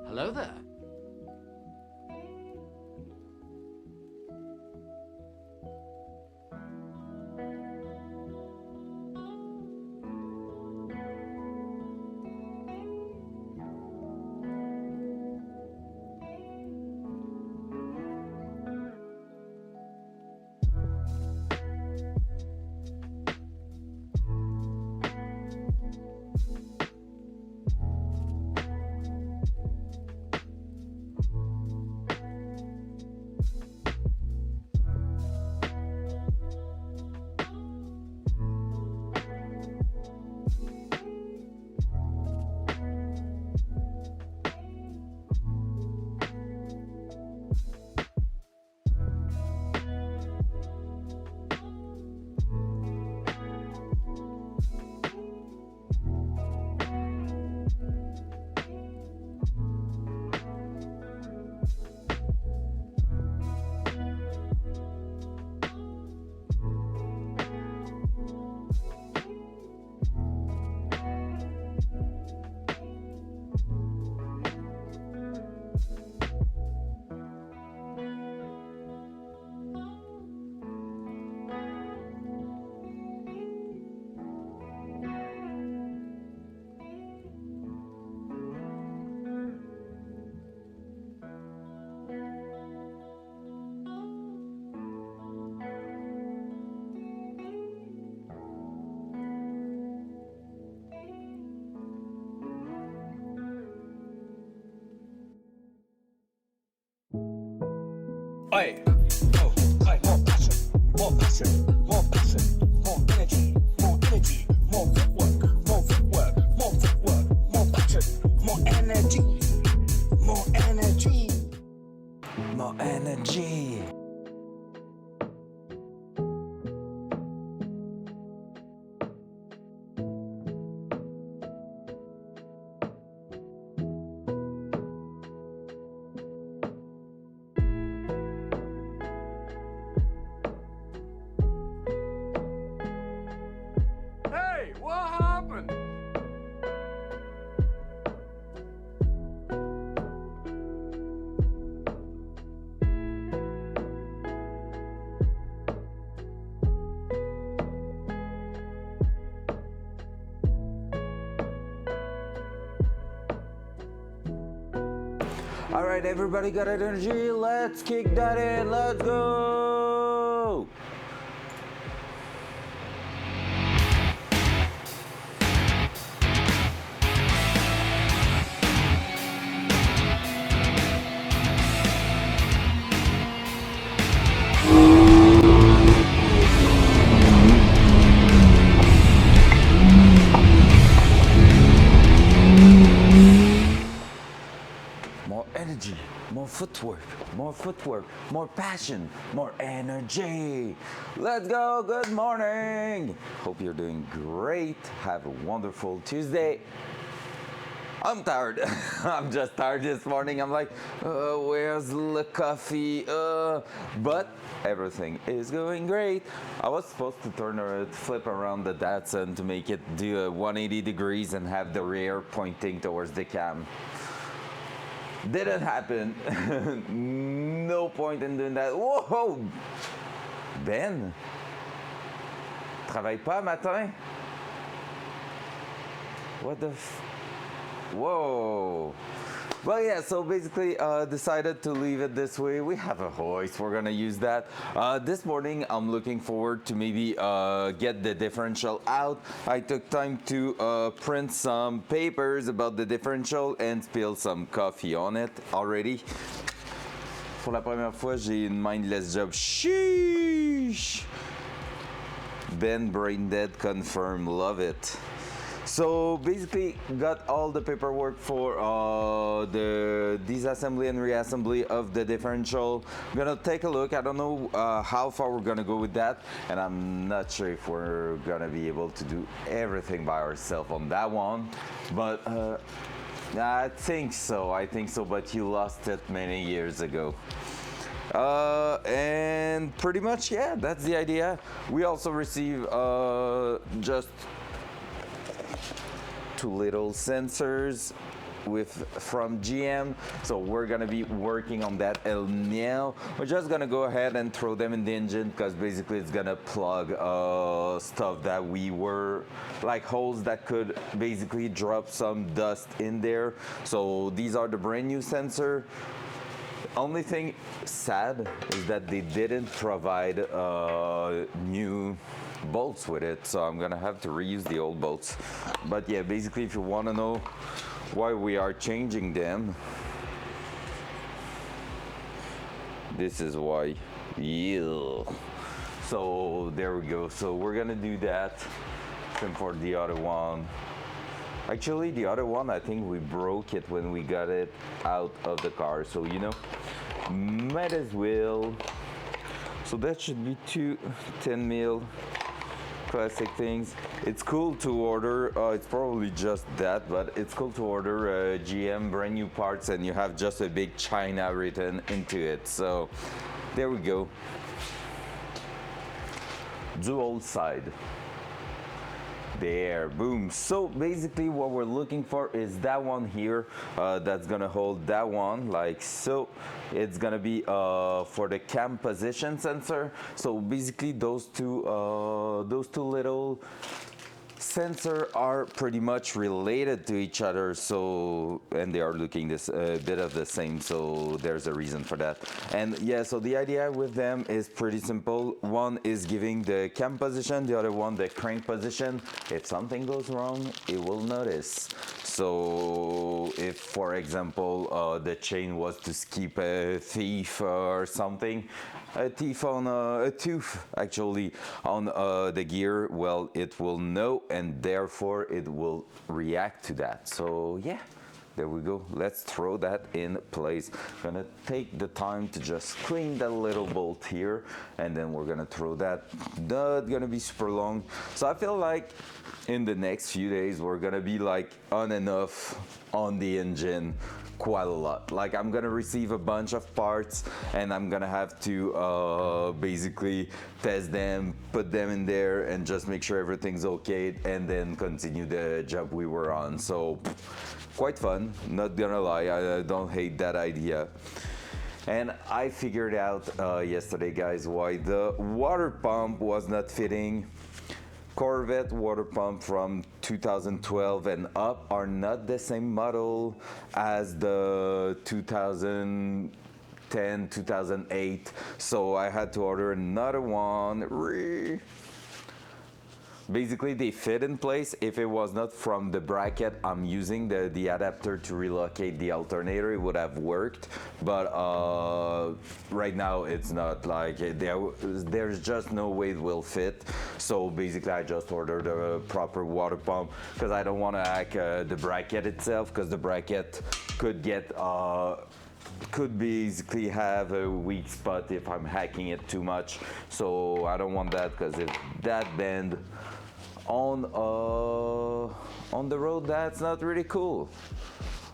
Hello there. Aye. Oh, aye. More passion, more passion, more passion, more energy, more energy, more footwork, more footwork, more footwork, more passion, more energy, more energy, more energy. Hey, what happened? All right, everybody got energy? Let's kick that in. Let's go. More energy, more footwork, more passion, more energy. Let's go. Good morning. Hope you're doing great. Have a wonderful Tuesday. I'm tired. I'm just tired this morning. I'm like, where's the coffee? But everything is going great. I was supposed to flip around the Datsun to make it do a 180 degrees and have the rear pointing towards the cam. Didn't happen. No point in doing that. Whoa! Ben, travaille pas matin? What the Whoa! Well, yeah, so basically decided to leave it this way. We have a hoist, we're gonna use that. This morning I'm looking forward to maybe get the differential out. I took time to print some papers about the differential and spill some coffee on it already. Pour la première fois, j'ai une mindless job. Sheesh! Ben brain dead confirm, love it. So basically got all the paperwork for the disassembly and reassembly of the differential. I'm gonna take a look. I don't know how far we're gonna go with that, and I'm not sure if we're gonna be able to do everything by ourselves on that one, but I think so, but you lost it many years ago. And pretty much, yeah, that's the idea. We also receive just two little sensors from GM. So we're gonna be working on that now. We're just gonna go ahead and throw them in the engine because basically it's gonna plug stuff that we were like holes that could basically drop some dust in there. So these are the brand new sensor. Only thing sad is that they didn't provide new bolts with it, so I'm gonna have to reuse the old bolts. But yeah, basically if you want to know why we are changing them, this is why. Yeah. So there we go. So we're gonna do that. Same for the other one. Actually, the other one, I think we broke it when we got it out of the car. So, you know, might as well. So that should be two 10 mil classic things. It's cool to order, it's probably just that, but it's cool to order GM brand new parts and you have just a big China written into it. So there we go. Dual side. There, boom. So basically what we're looking for is that one here that's gonna hold that one like so. It's gonna be for the cam position sensor. So basically those two little sensor are pretty much related to each other, so and they are looking this a bit of the same, so there's a reason for that. And yeah, so the idea with them is pretty simple. One is giving the cam position, the other one the crank position. If something goes wrong, it will notice. So if for example the chain was to skip a thief or something, a thief on a tooth actually on the gear, well, it will know and therefore it will react to that. So yeah, there we go. Let's throw that in place. Gonna take the time to just clean that little bolt here, and then we're gonna throw that. Not gonna be super long. So I feel like in the next few days we're gonna be like on and off on the engine quite a lot. Like I'm gonna receive a bunch of parts and I'm gonna have to basically test them, put them in there and just make sure everything's okay, and then continue the job we were on. So quite fun, not gonna lie. I don't hate that idea. And I figured out yesterday, guys, why the water pump was not fitting. Corvette water pump from 2012 and up are not the same model as the 2010, 2008. So I had to order another one. Basically, they fit in place. If it was not from the bracket I'm using, the adapter to relocate the alternator, it would have worked. But right now, it's not like there's just no way it will fit. So basically, I just ordered a proper water pump because I don't want to hack the bracket itself, because the bracket could get could basically have a weak spot if I'm hacking it too much. So I don't want that, because if that bend on the road, that's not really cool.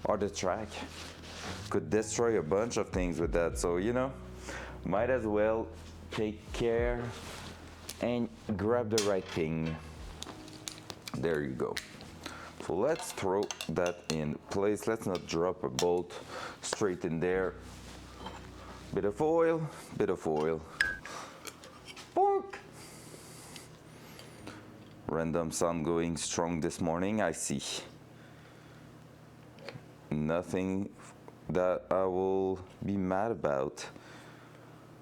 Or the track could destroy a bunch of things with that. So, you know, might as well take care and grab the right thing. There you go. So let's throw that in place. Let's not drop a bolt straight in there. Bit of oil, bit of oil. Bonk. Random sound going strong this morning, I see. Nothing that I will be mad about.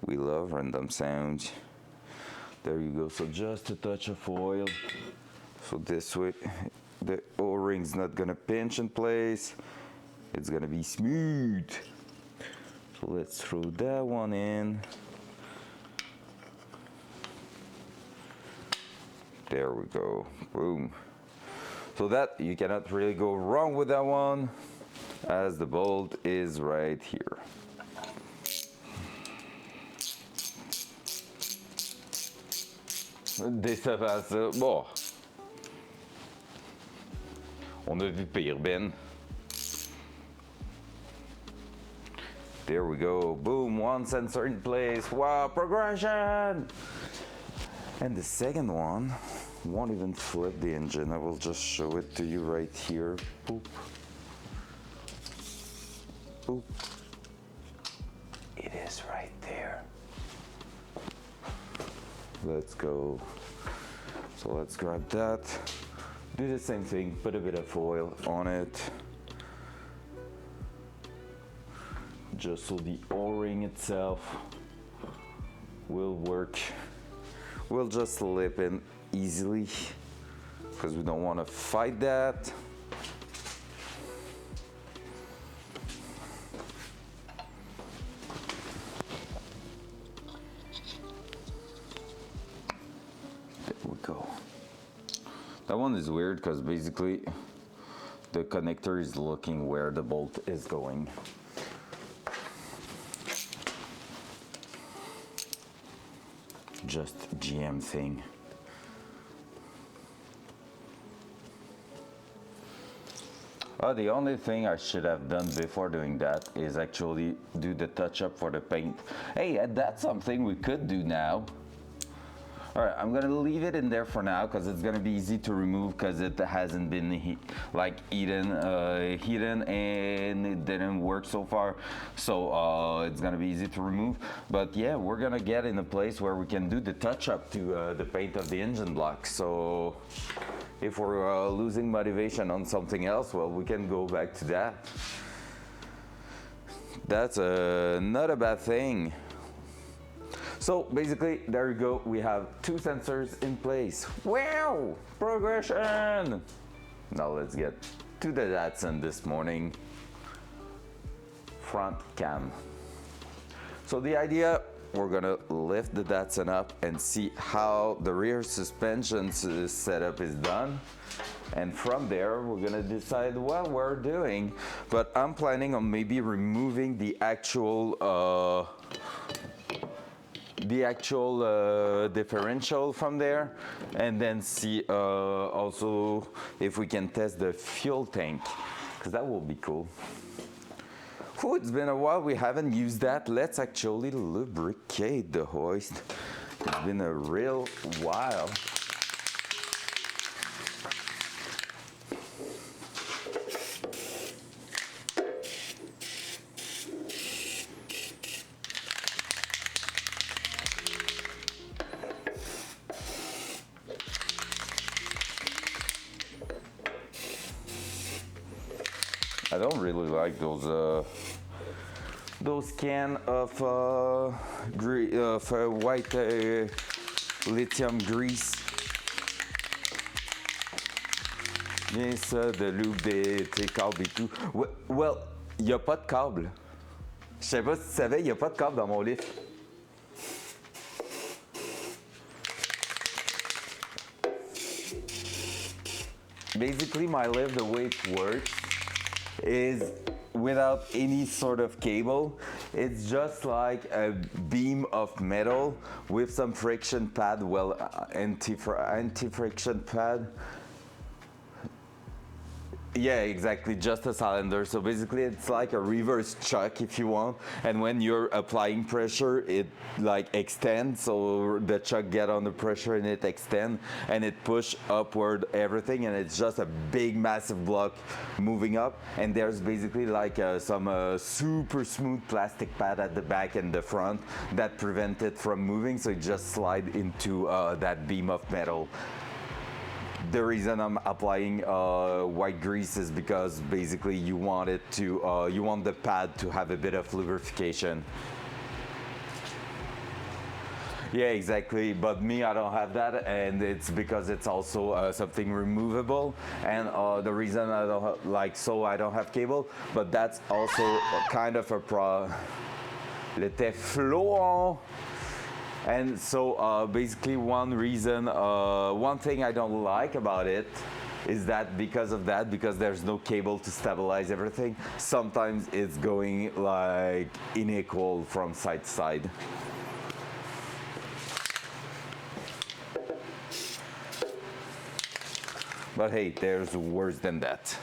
We love random sounds. There you go. So just a touch of oil. So this way the O-ring's not gonna pinch in place. It's gonna be smooth. So let's throw that one in. There we go, boom. So that, you cannot really go wrong with that one, as the bolt is right here. Des savasses, bon. On a vu pire, Ben. There we go, boom, one sensor in place. Wow, progression! And the second one won't even flip the engine. I will just show it to you right here. Boop. Oop. It is right there. Let's go. So let's grab that. Do the same thing, put a bit of oil on it. Just so the O-ring itself will work. We'll just slip in easily because we don't want to fight that. There we go. That one is weird because basically the connector is looking where the bolt is going. Just GM thing. The only thing I should have done before doing that is actually do the touch-up for the paint. Hey, that's something we could do now. All right, I'm gonna leave it in there for now because it's gonna be easy to remove because it hasn't been heated and it didn't work so far. So it's gonna be easy to remove. But yeah, we're gonna get in a place where we can do the touch-up to the paint of the engine block. So if we're losing motivation on something else, well, we can go back to that. That's not a bad thing. So basically, there you go. We have two sensors in place. Wow, progression. Now let's get to the Datsun this morning. Front cam. So the idea, we're gonna lift the Datsun up and see how the rear suspension setup is done. And from there, we're gonna decide what we're doing. But I'm planning on maybe removing the actual differential from there, and then see also if we can test the fuel tank, because that will be cool. Oh, it's been a while we haven't used that. Let's actually lubricate the hoist. It's been a real while. I don't really like those can of white lithium grease. Bien ça, de loupe des câbles et tout. Well, il n'y a pas de câble. Je sais pas si tu savais, il n'y a pas de câble dans mon lift. Basically, my lift, the way it works, is without any sort of cable. It's just like a beam of metal with some friction pad, well, anti-friction pad. Yeah, exactly, just a cylinder. So basically it's like a reverse chuck if you want, and when you're applying pressure it like extends, so the chuck get on the pressure and it extends and it push upward everything, and it's just a big massive block moving up, and there's basically like some super smooth plastic pad at the back and the front that prevent it from moving, so it just slide into that beam of metal. The reason I'm applying white grease is because basically you want it to, you want the pad to have a bit of lubrication. Yeah, exactly. But me, I don't have that, and it's because it's also something removable. And the reason I don't I don't have cable, but that's also kind of a Le Teflon. And so basically one thing I don't like about it is that because there's no cable to stabilize everything, sometimes it's going like unequal from side to side. But hey, there's worse than that.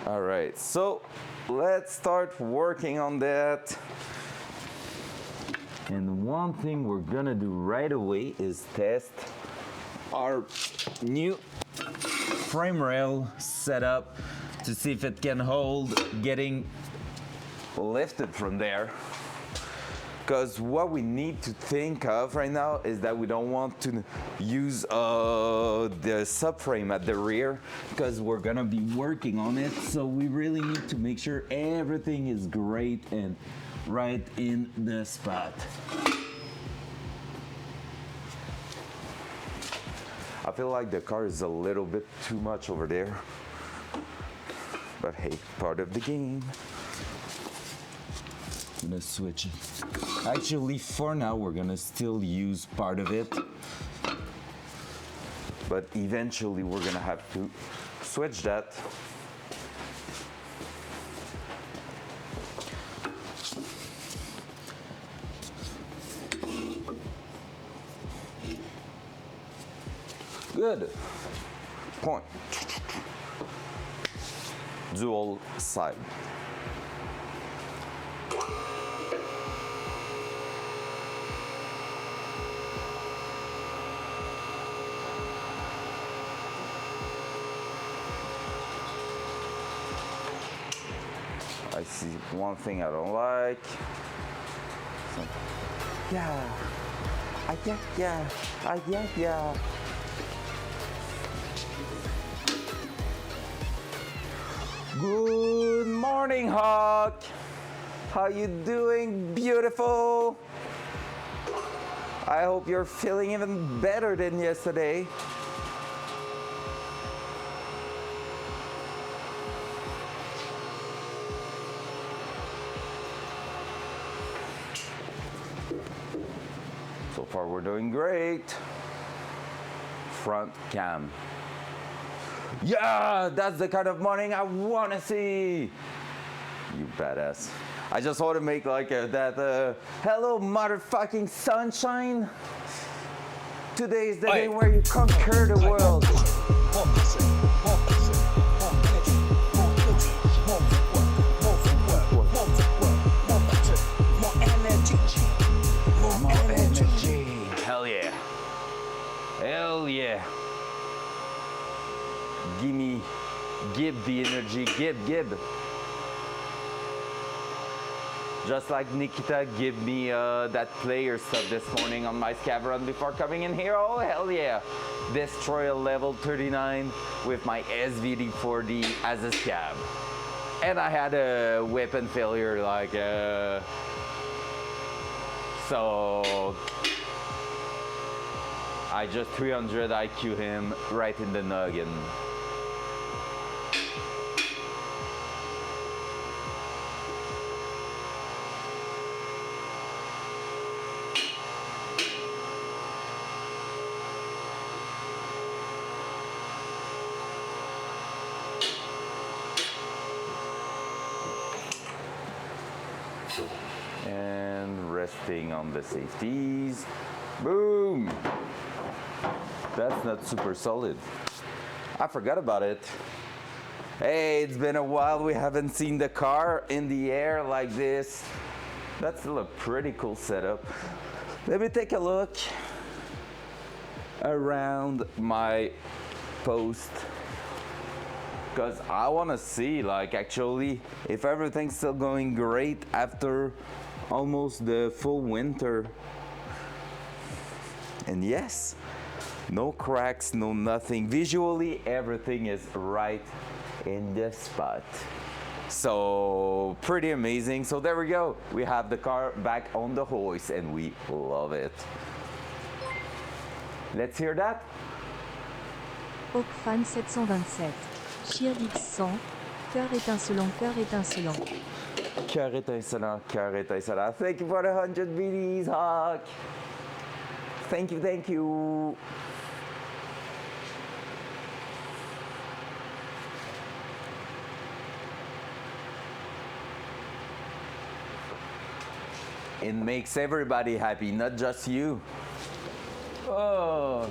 All right, so let's start working on that. And one thing we're gonna do right away is test our new frame rail set up to see if it can hold getting lifted from there. Because what we need to think of right now is that we don't want to use the subframe at the rear because we're gonna be working on it. So we really need to make sure everything is great and right in the spot. I feel like the car is a little bit too much over there. But hey, part of the game. I'm gonna switch it. Actually, for now, we're gonna still use part of it. But eventually, we're gonna have to switch that. Good. Point. Dual side. I see one thing I don't like. Yeah. Yeah. Good morning, Hawk. How you doing, beautiful? I hope you're feeling even better than yesterday. So far, we're doing great. Front cam. Yeah, that's the kind of morning I want to see. You badass. I just want to make like that, hello motherfucking sunshine. Today is the day where you conquer the world. More energy. Hell yeah. Hell yeah. Give the energy, give. Just like Nikita gave me that player stuff this morning on my scav run before coming in here. Oh, hell yeah. Destroy a level 39 with my SVD-40 as a scav. And I had a weapon failure, like, so I just 300 IQ him right in the noggin. And resting on the safeties. Boom! That's not super solid. I forgot about it. Hey, it's been a while we haven't seen the car in the air like this. That's still a pretty cool setup. Let me take a look around my post, because I want to see, like, actually if everything's still going great after almost the full winter. And yes, no cracks, no nothing. Visually, everything is right in the spot. So pretty amazing. So there we go. We have the car back on the hoist and we love it. Let's hear that. Oakfan 727. Cheerdix 100. Cœur étincelant, cœur étincelant. Cœur étincelant, cœur étincelant. Thank you for the 100 BDs, Hawk. Thank you, thank you. It makes everybody happy, not just you. Oh.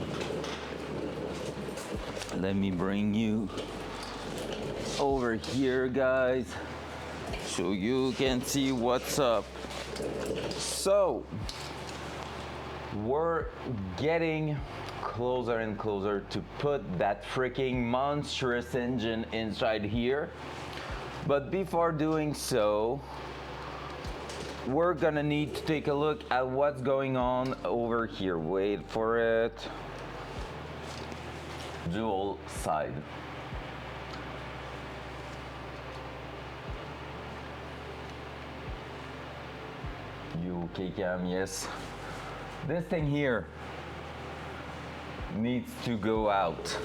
Let me bring you over here, guys, so you can see what's up. So we're getting closer and closer to put that freaking monstrous engine inside here. But before doing so, we're gonna need to take a look at what's going on over here. Wait for it. Dual side. You okay, Cam? Yes. This thing here needs to go out.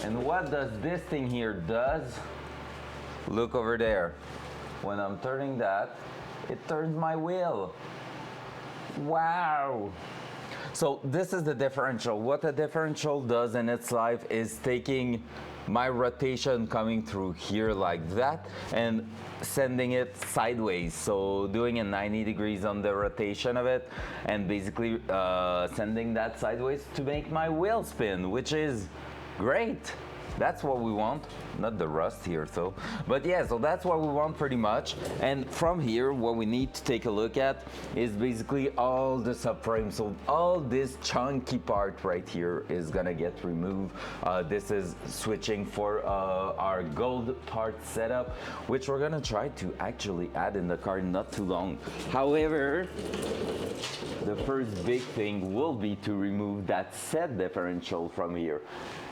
And what does this thing here does? Look over there. When I'm turning that, it turns my wheel. Wow. So this is the differential. What the differential does in its life is taking my rotation coming through here like that and sending it sideways, so doing a 90 degrees on the rotation of it and basically sending that sideways to make my wheel spin, which is great. That's what we want, not the rust here though. But yeah, so that's what we want pretty much. And from here, what we need to take a look at is basically all the subframe. So all this chunky part right here is gonna get removed. This is switching for our gold part setup, which we're gonna try to actually add in the car in not too long. However, the first big thing will be to remove that set differential from here.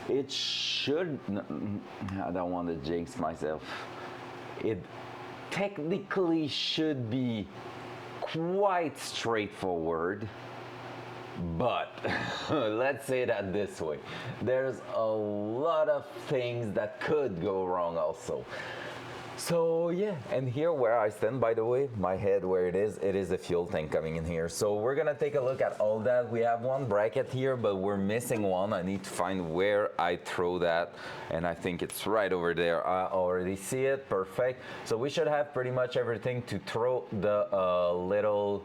It should, I don't want to jinx myself. It technically should be quite straightforward, but let's say that this way. There's a lot of things that could go wrong also. So yeah, and here where I stand, by the way, my head where it is a fuel tank coming in here. So we're gonna take a look at all that. We have one bracket here, but we're missing one. I need to find where I throw that, and I think it's right over there. I already see it, perfect. So we should have pretty much everything to throw the little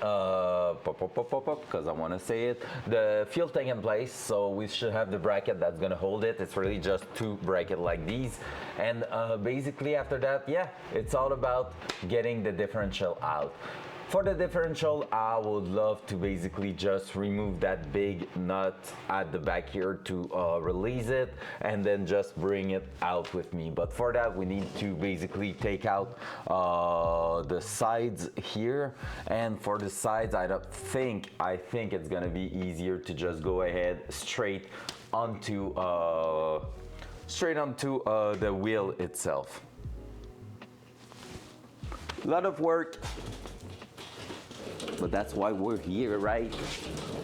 because I want to say it, the fuel tank in place. So we should have the bracket that's gonna hold it. It's really just two brackets like these, and basically after that, yeah, it's all about getting the differential out. For the differential, I would love to basically just remove that big nut at the back here to release it and then just bring it out with me. But for that, we need to basically take out the sides here. And for the sides, I think it's gonna be easier to just go ahead straight onto the wheel itself. A lot of work. But that's why we're here, right?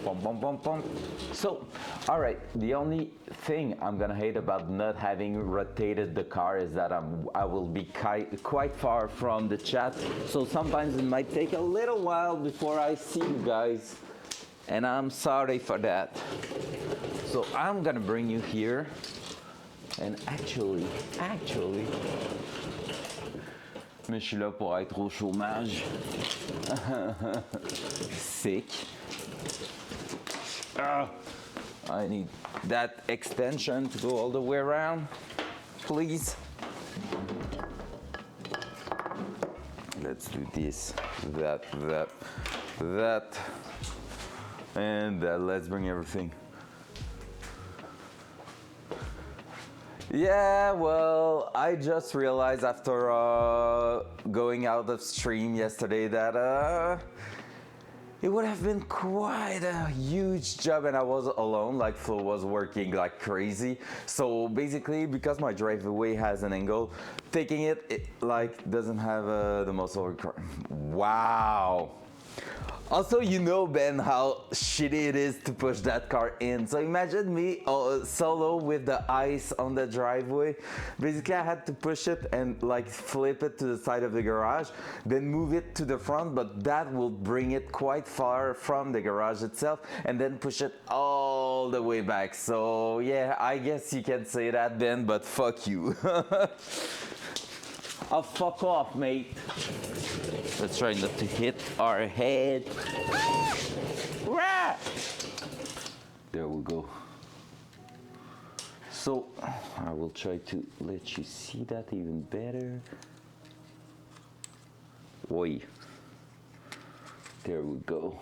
Bum, bum, bum, bum. So, all right, the only thing I'm gonna hate about not having rotated the car is that I will be quite far from the chat. So sometimes it might take a little while before I see you guys. And I'm sorry for that. So I'm gonna bring you here. And actually, mais je suis là pour être au chômage. Sick. I need that extension to go all the way around, please. Let's do this, that, and let's bring everything. Yeah, well, I just realized after going out of stream yesterday that it would have been quite a huge job, and I was alone, like Flo was working like crazy. So basically, because my driveway has an angle, taking it like doesn't have the most over. Wow. Also, you know, Ben, how shitty it is to push that car in. So imagine me solo with the ice on the driveway. Basically, I had to push it and like flip it to the side of the garage, then move it to the front, but that will bring it quite far from the garage itself, and then push it all the way back. So yeah, I guess you can say that, Ben, but fuck you. Oh, fuck off, mate. Let's try not to hit our head. There we go. So, I will try to let you see that even better. Oi. There we go.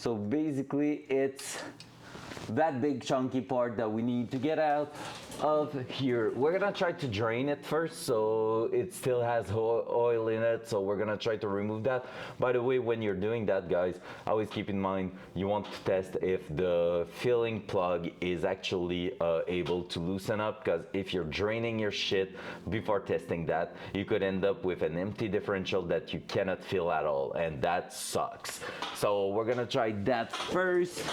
So basically it's that big chunky part that we need to get out of here. We're gonna try to drain it first, so it still has oil in it, so we're gonna try to remove that. By the way, when you're doing that, guys, always keep in mind you want to test if the filling plug is actually able to loosen up, because if you're draining your shit before testing that, you could end up with an empty differential that you cannot fill at all, and that sucks. So we're gonna try that first.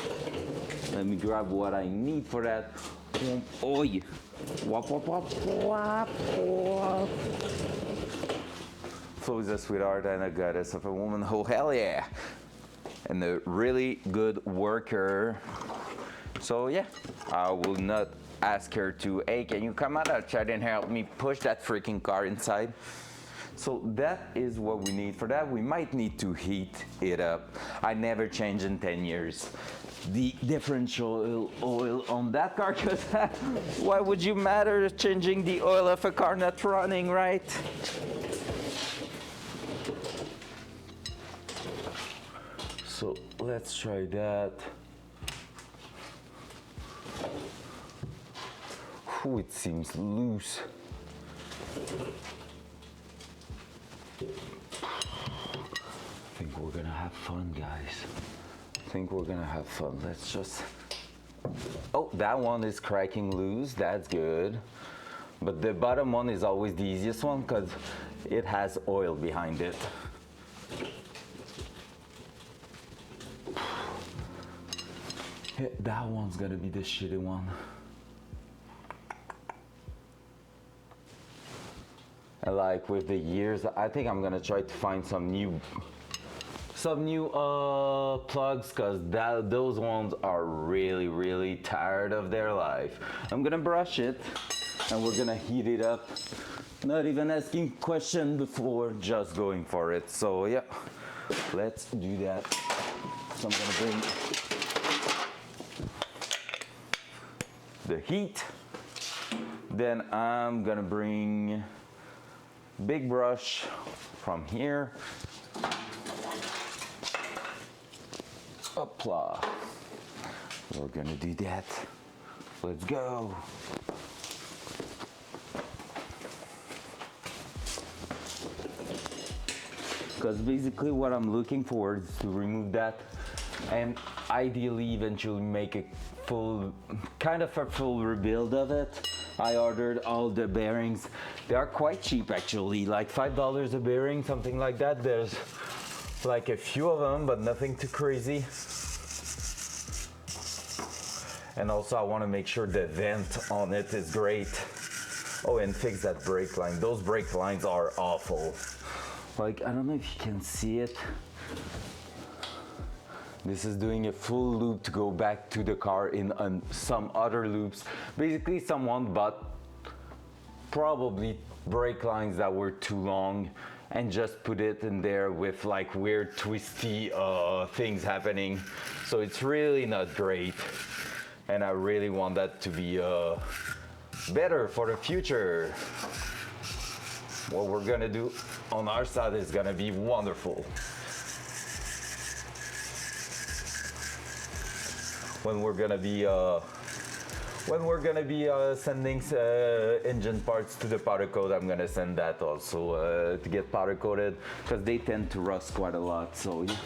Let me grab what I need for that. Oh yeah. Wop, wop, wop, wop, wop. Flo is a sweetheart and a goddess of a woman. Oh hell yeah. And a really good worker. So yeah, I will not ask her to, hey, can you come out outside and help me push that freaking car inside? So that is what we need for that. We might need to heat it up. I never changed in 10 years the differential oil on that car, because why would you matter changing the oil of a car not running, right? So let's try that. Ooh, it seems loose. I think we're gonna have fun, guys. I think we're gonna have fun. Let's just... Oh, that one is cracking loose. That's good. But the bottom one is always the easiest one because it has oil behind it. Yeah, that one's gonna be the shitty one. And like with the years, I think I'm gonna try to find some new plugs, because those ones are really tired of their life. I'm gonna brush it and we're gonna heat it up, not even asking question before just going for it. So yeah, let's do that. So I'm gonna bring the heat, then I'm gonna bring big brush from here. Hopla. We're gonna do that. Let's go. Because basically what I'm looking for is to remove that and ideally eventually make a full, kind of a full rebuild of it. I ordered all the bearings. They are quite cheap actually, like $5 a bearing, something like that. There's like a few of them, but nothing too crazy. And also I want to make sure the vent on it is great. Oh, and fix that brake line. Those brake lines are awful. Like, I don't know if you can see it. This is doing a full loop to go back to the car in some other loops. Basically someone bought probably brake lines that were too long and just put it in there with like weird twisty things happening. So it's really not great. And I really want that to be better for the future. What we're gonna do on our side is gonna be wonderful. When we're gonna be sending engine parts to the powder coat, I'm gonna send that also to get powder coated, because they tend to rust quite a lot. So yeah.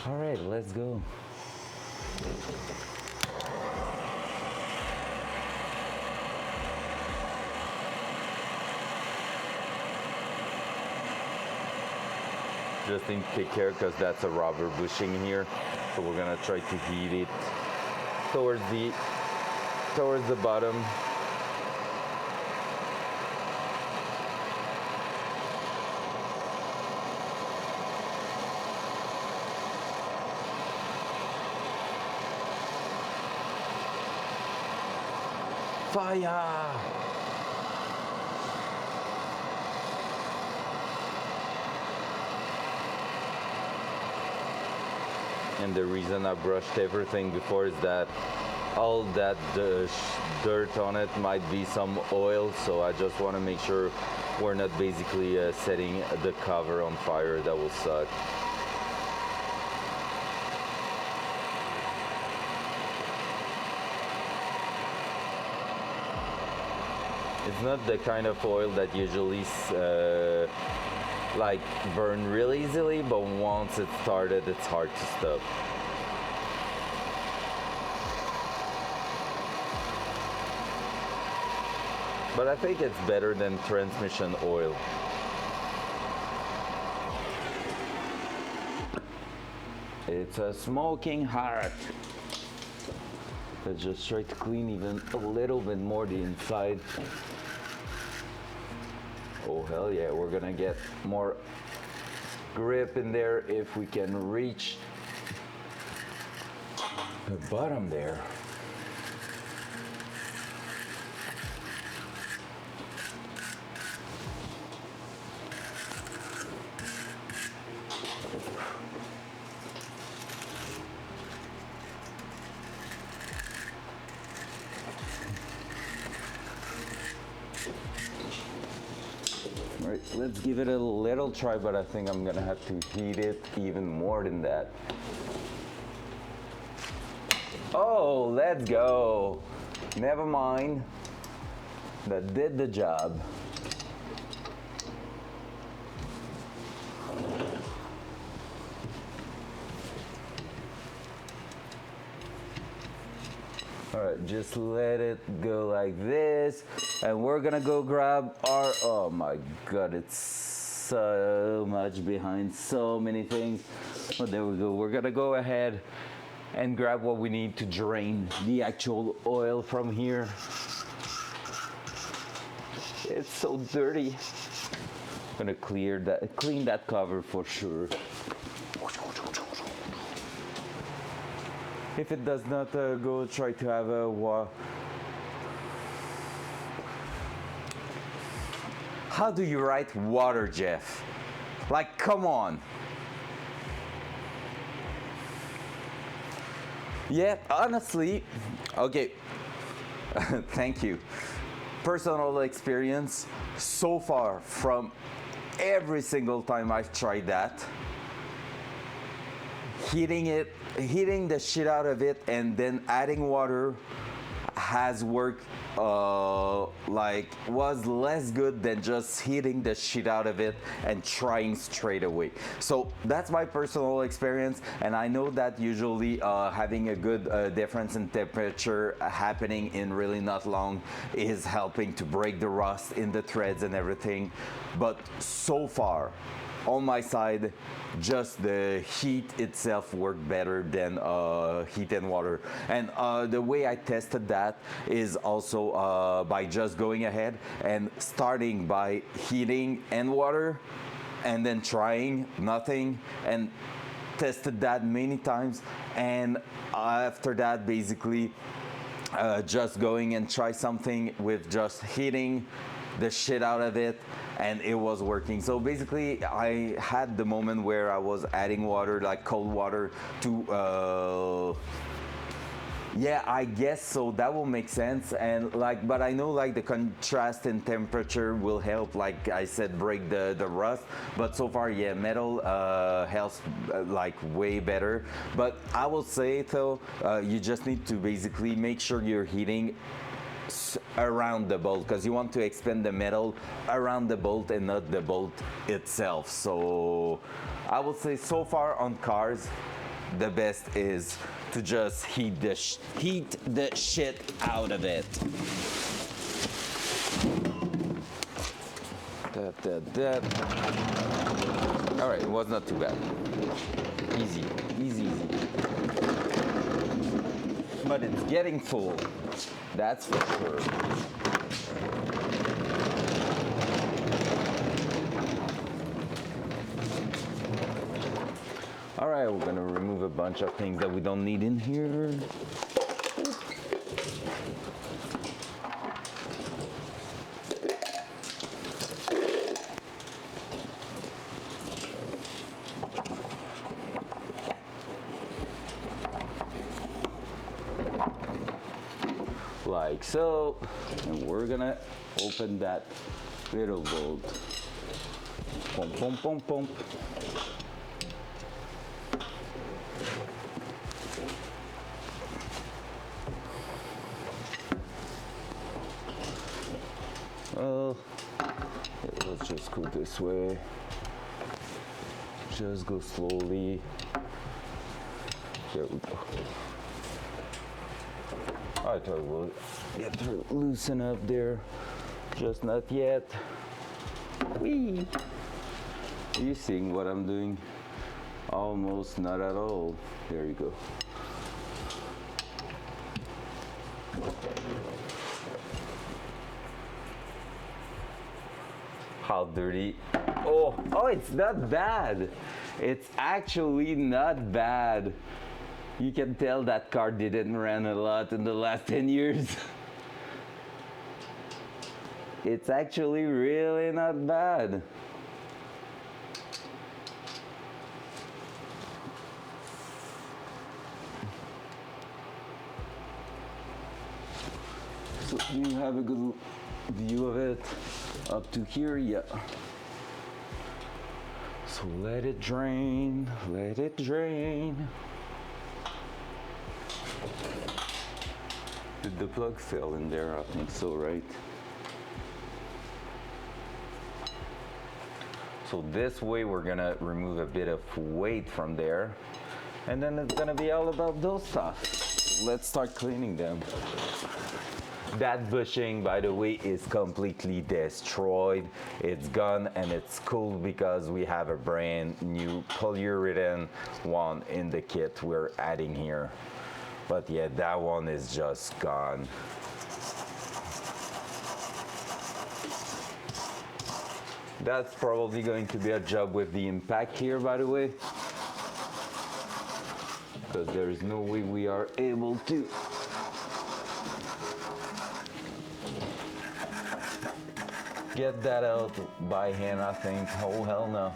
All right, let's go. Just need to take care because that's a rubber bushing here. So we're gonna try to heat it towards the bottom. Fire! And the reason I brushed everything before is that all that dirt on it might be some oil, so I just want to make sure we're not basically setting the cover on fire. That will suck. It's not the kind of oil that usually like burn really easily, but once it's started, it's hard to stop. But I think it's better than transmission oil. It's a smoking hot. Let's just try to clean even a little bit more the inside. Oh hell yeah, we're gonna get more grip in there if we can reach the bottom there. All right, let's give it a little try, but I think I'm gonna have to heat it even more than that. Oh, let's go. Never mind. That did the job. All right, just let it go like this. And we're gonna go grab our, oh my God, it's so much behind so many things. Oh, there we go. We're gonna go ahead and grab what we need to drain the actual oil from here. It's so dirty. I'm gonna clean that cover for sure. If it does not go, try to have a How do you write water, Jeff? Like, come on. Yeah, honestly, okay, thank you. Personal experience so far from every single time I've tried that, heating the shit out of it and then adding water has worked was less good than just heating the shit out of it and trying straight away. So that's my personal experience, and I know that usually having a good difference in temperature happening in really not long is helping to break the rust in the threads and everything. But so far on my side, just the heat itself worked better than heat and water. And the way I tested that is also by just going ahead and starting by heating and water and then trying nothing, and tested that many times. And after that, basically just going and try something with just heating the shit out of it, and it was working. So basically I had the moment where I was adding water, like cold water, to yeah, I guess so, that will make sense. And like, but I know like the contrast in temperature will help, like I said, break the rust. But so far, yeah, metal helps like way better. But I will say though, you just need to basically make sure you're heating around the bolt, because you want to expand the metal around the bolt and not the bolt itself. So I would say so far on cars, the best is to just heat the shit out of it. All right, it was not too bad. Easy. But it's getting full. That's for sure. All right, we're gonna remove a bunch of things that we don't need in here. Like so, and we're gonna open that little bolt. Pump, pump, pump, pump. Well, let's just go this way. Just go slowly. There we go. I thought we'll get her loosen up there. Just not yet. Whee! Are you seeing what I'm doing? Almost not at all. There you go. How dirty. Oh, it's not bad. It's actually not bad. You can tell that car didn't run a lot in the last 10 years. It's actually really not bad. So you have a good view of it up to here, yeah. So let it drain, let it drain. Did the plug fail in there? I think so, right? So this way we're gonna remove a bit of weight from there, and then it's gonna be all about those stuff. Let's start cleaning them. That bushing, by the way, is completely destroyed. It's gone, and it's cool because we have a brand new polyurethane one in the kit we're adding here. But yeah, that one is just gone. That's probably going to be a job with the impact here, by the way, because there is no way we are able to get that out by hand, I think. Oh, hell no.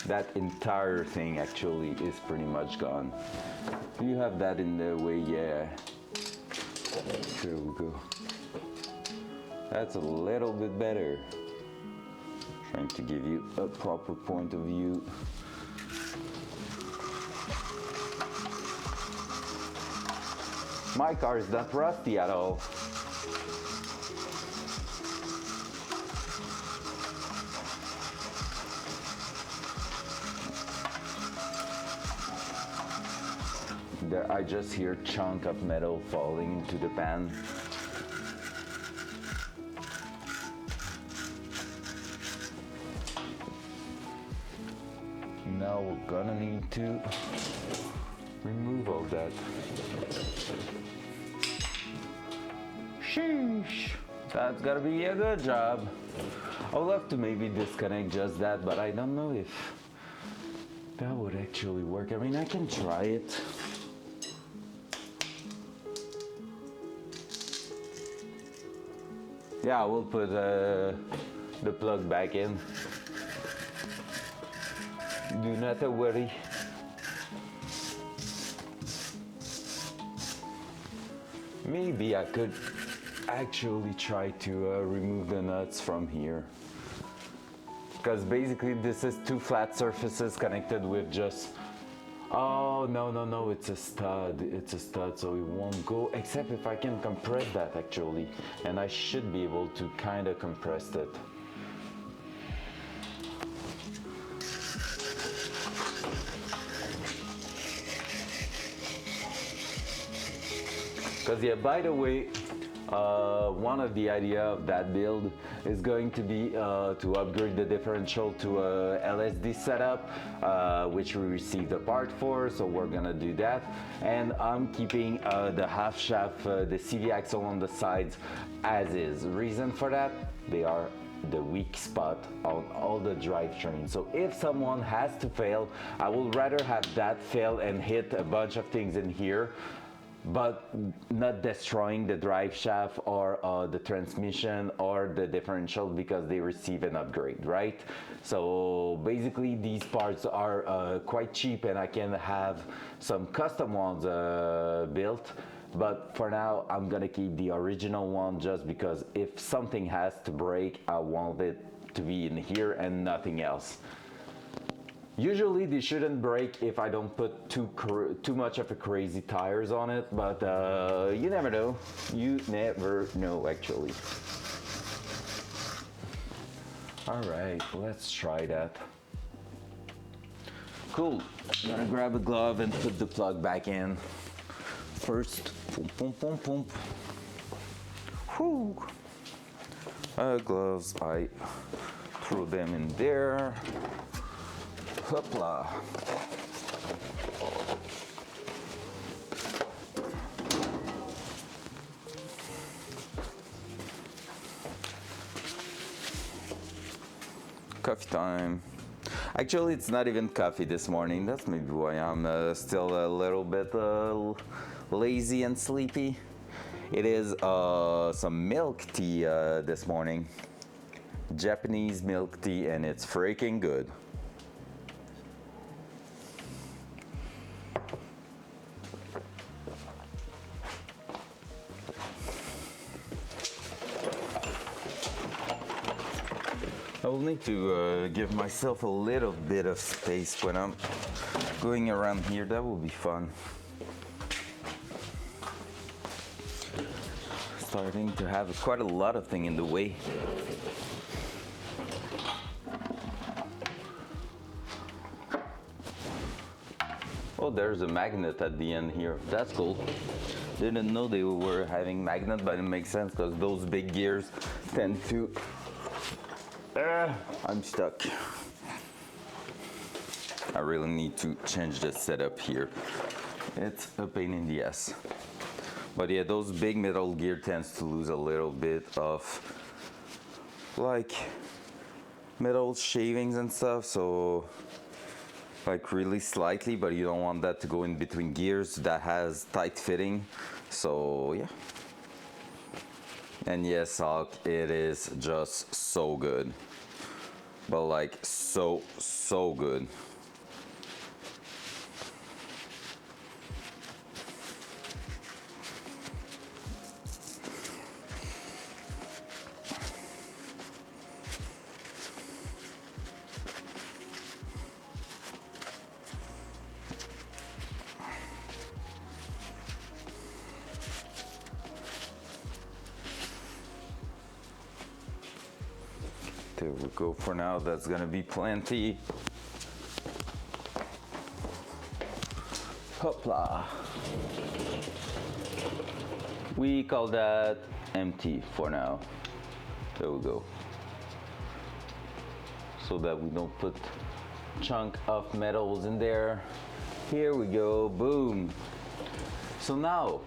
That entire thing actually is pretty much gone. You have that in the way, yeah. There we go. That's a little bit better. Trying to give you a proper point of view. My car is not rusty at all. There, I just hear a chunk of metal falling into the pan. Now we're gonna need to remove all that. Sheesh, that's gotta be a good job. I would love to maybe disconnect just that, but I don't know if that would actually work. I mean, I can try it. Yeah, we'll put the plug back in. Do not worry. Maybe I could actually try to remove the nuts from here. Because basically this is two flat surfaces connected with just... Oh, no, it's a stud. It's a stud, so it won't go, except if I can compress that actually. And I should be able to kind of compress it. Because yeah, by the way, one of the idea of that build is going to be to upgrade the differential to a LSD setup, which we received a part for, so we're gonna do that. And I'm keeping the half shaft, the CV axle on the sides as is. Reason for that, they are the weak spot on all the drivetrain. So if someone has to fail, I would rather have that fail and hit a bunch of things in here, but not destroying the drive shaft or the transmission or the differential because they receive an upgrade, right? So basically these parts are quite cheap, and I can have some custom ones built, but for now I'm gonna keep the original one just because if something has to break, I want it to be in here and nothing else. Usually they shouldn't break if I don't put too much of a crazy tires on it, but you never know. You never know actually. All right, let's try that. Cool. I'm gonna grab a glove and put the plug back in. First, boom, boom, boom, boom. Whew. Gloves, I throw them in there. Hoopla. Coffee time. Actually, it's not even coffee this morning. That's maybe why I'm still a little bit lazy and sleepy. It is some milk tea this morning. Japanese milk tea, and it's freaking good. I will need to give myself a little bit of space when I'm going around here. That will be fun. Starting to have quite a lot of things in the way. Oh, there's a magnet at the end here. That's cool. Didn't know they were having magnet, but it makes sense because those big gears tend to... I'm stuck. I really need to change the setup here. It's a pain in the ass. But yeah, those big metal gear tends to lose a little bit of like metal shavings and stuff, so like really slightly, but you don't want that to go in between gears that has tight fitting. So yeah. And yes, Hawk, it is just so good. But like so good. There we go. For now, that's gonna be plenty. Hopla. We call that empty for now. There we go. So that we don't put chunk of metals in there. Here we go. Boom. So now,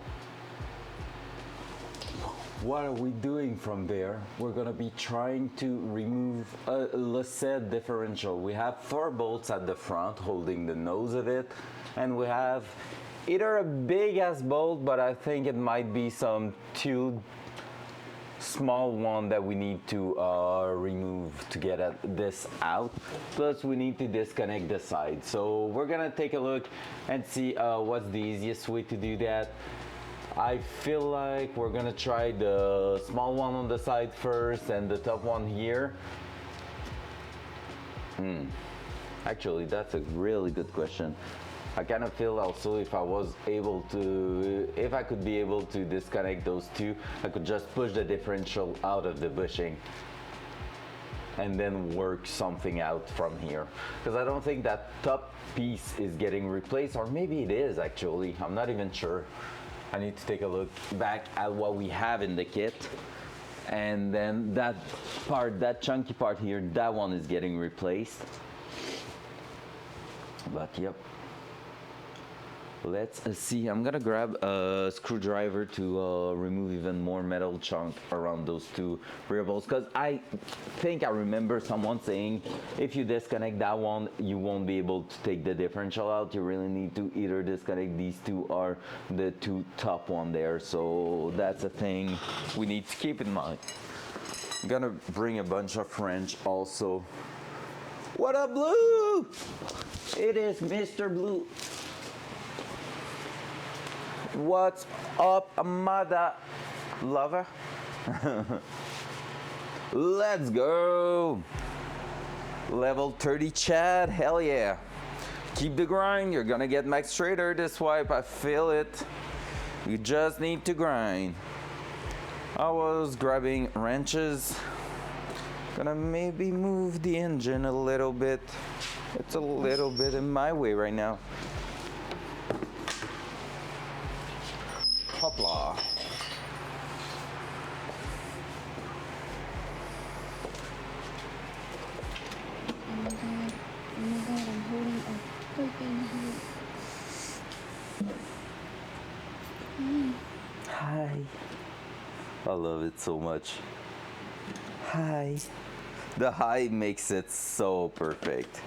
what are we doing from there? We're gonna be trying to remove a Lacet differential. We have 4 bolts at the front holding the nose of it, and we have either a big ass bolt, but I think it might be some 2 small one that we need to remove to get this out. Plus we need to disconnect the side. So we're gonna take a look and see what's the easiest way to do that. I feel like we're gonna try the small one on the side first and the top one here. Actually, that's a really good question. I kind of feel also if I could be able to disconnect those two, I could just push the differential out of the bushing and then work something out from here. Because I don't think that top piece is getting replaced, or maybe it is actually, I'm not even sure. I need to take a look back at what we have in the kit. And then that part, that chunky part here, that one is getting replaced. But yep. Let's see. I'm gonna grab a screwdriver to remove even more metal chunk around those 2 rear bolts, because I think I remember someone saying if you disconnect that one, you won't be able to take the differential out. You really need to either disconnect these 2 or the 2 top one there. So that's a thing we need to keep in mind. I'm gonna bring a bunch of wrench also. What up, Blue? It is Mr. Blue. What's up, mother lover? Let's go. Level 30 Chad, hell yeah. Keep the grind, you're gonna get max straighter this wipe, I feel it. You just need to grind. I was grabbing wrenches. Gonna maybe move the engine a little bit. It's a little bit in my way right now. Hopla. Oh my god, I'm holding a freaking heat. Hi. I love it so much. Hi. The hi makes it so perfect.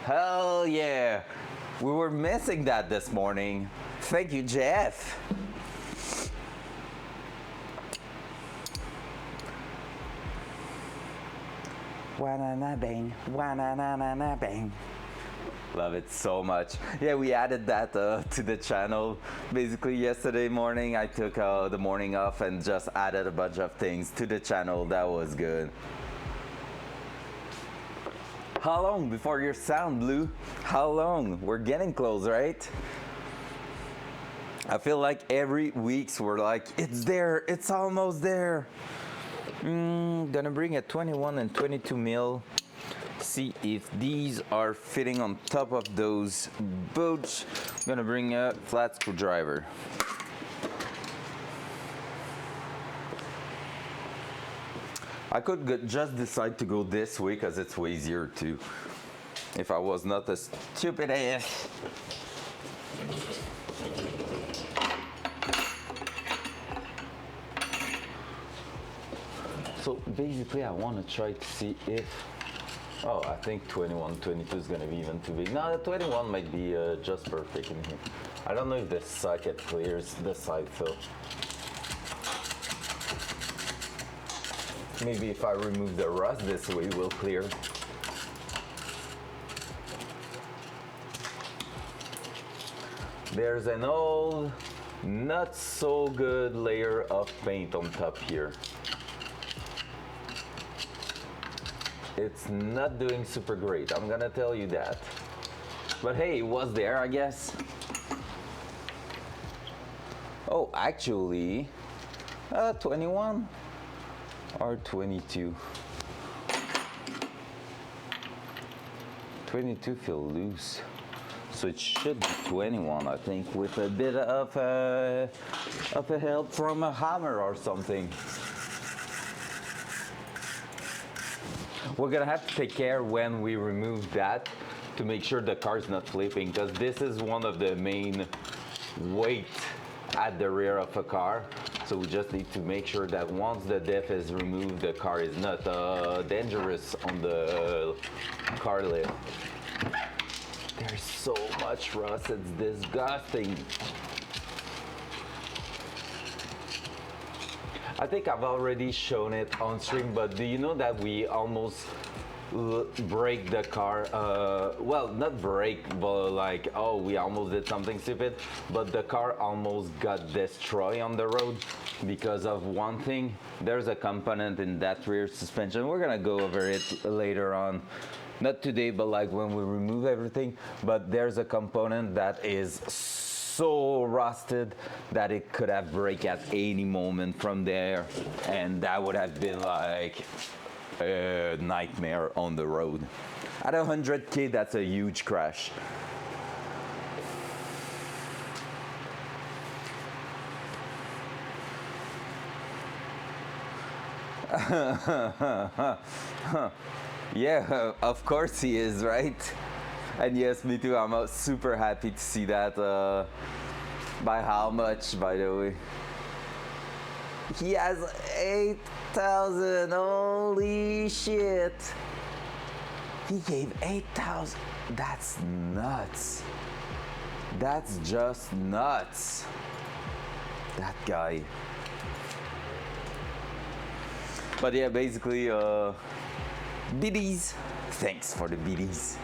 Hell yeah. We were missing that this morning. Thank you, Jeff. Bang, bang. Love it so much. Yeah, we added that to the channel. Basically, yesterday morning, I took the morning off and just added a bunch of things to the channel. That was good. How long before your sound, Blue? How long? We're getting close, right? I feel like every week's we're like, it's there, it's almost there. Gonna bring a 21 and 22 mil. See if these are fitting on top of those boats. Gonna bring a flat screwdriver. I could just decide to go this way because it's way easier too. If I was not a stupid ass. So basically I want to try to see if, oh, I think 21, 22 is going to be even too big. No, the 21 might be just perfect in here. I don't know if the socket clears the side fill. Maybe if I remove the rust this way, it will clear. There's an old, not so good layer of paint on top here. It's not doing super great, I'm gonna tell you that. But hey, it was there, I guess. Oh, actually, 21 or 22. 22 feel loose. So it should be 21, I think, with a bit of a help from a hammer or something. We're gonna have to take care when we remove that to make sure the car is not flipping, because this is one of the main weight at the rear of a car. So we just need to make sure that once the diff is removed, the car is not dangerous on the car lift. There's so much rust, it's disgusting. I think I've already shown it on stream, but do you know that we almost break the car? Well, not break, but like, oh, we almost did something stupid, but the car almost got destroyed on the road because of one thing. There's a component in that rear suspension. We're gonna go over it later on. Not today, but like when we remove everything. But there's a component that is so rusted that it could have break at any moment from there, and that would have been like a nightmare on the road. At 100K, that's a huge crash. Yeah, of course he is, right? And yes, me too. I'm super happy to see that. By how much, by the way? He has 8,000. Holy shit! He gave 8,000. That's nuts. That's just nuts. That guy. But yeah, basically, biddies. Thanks for the BDs.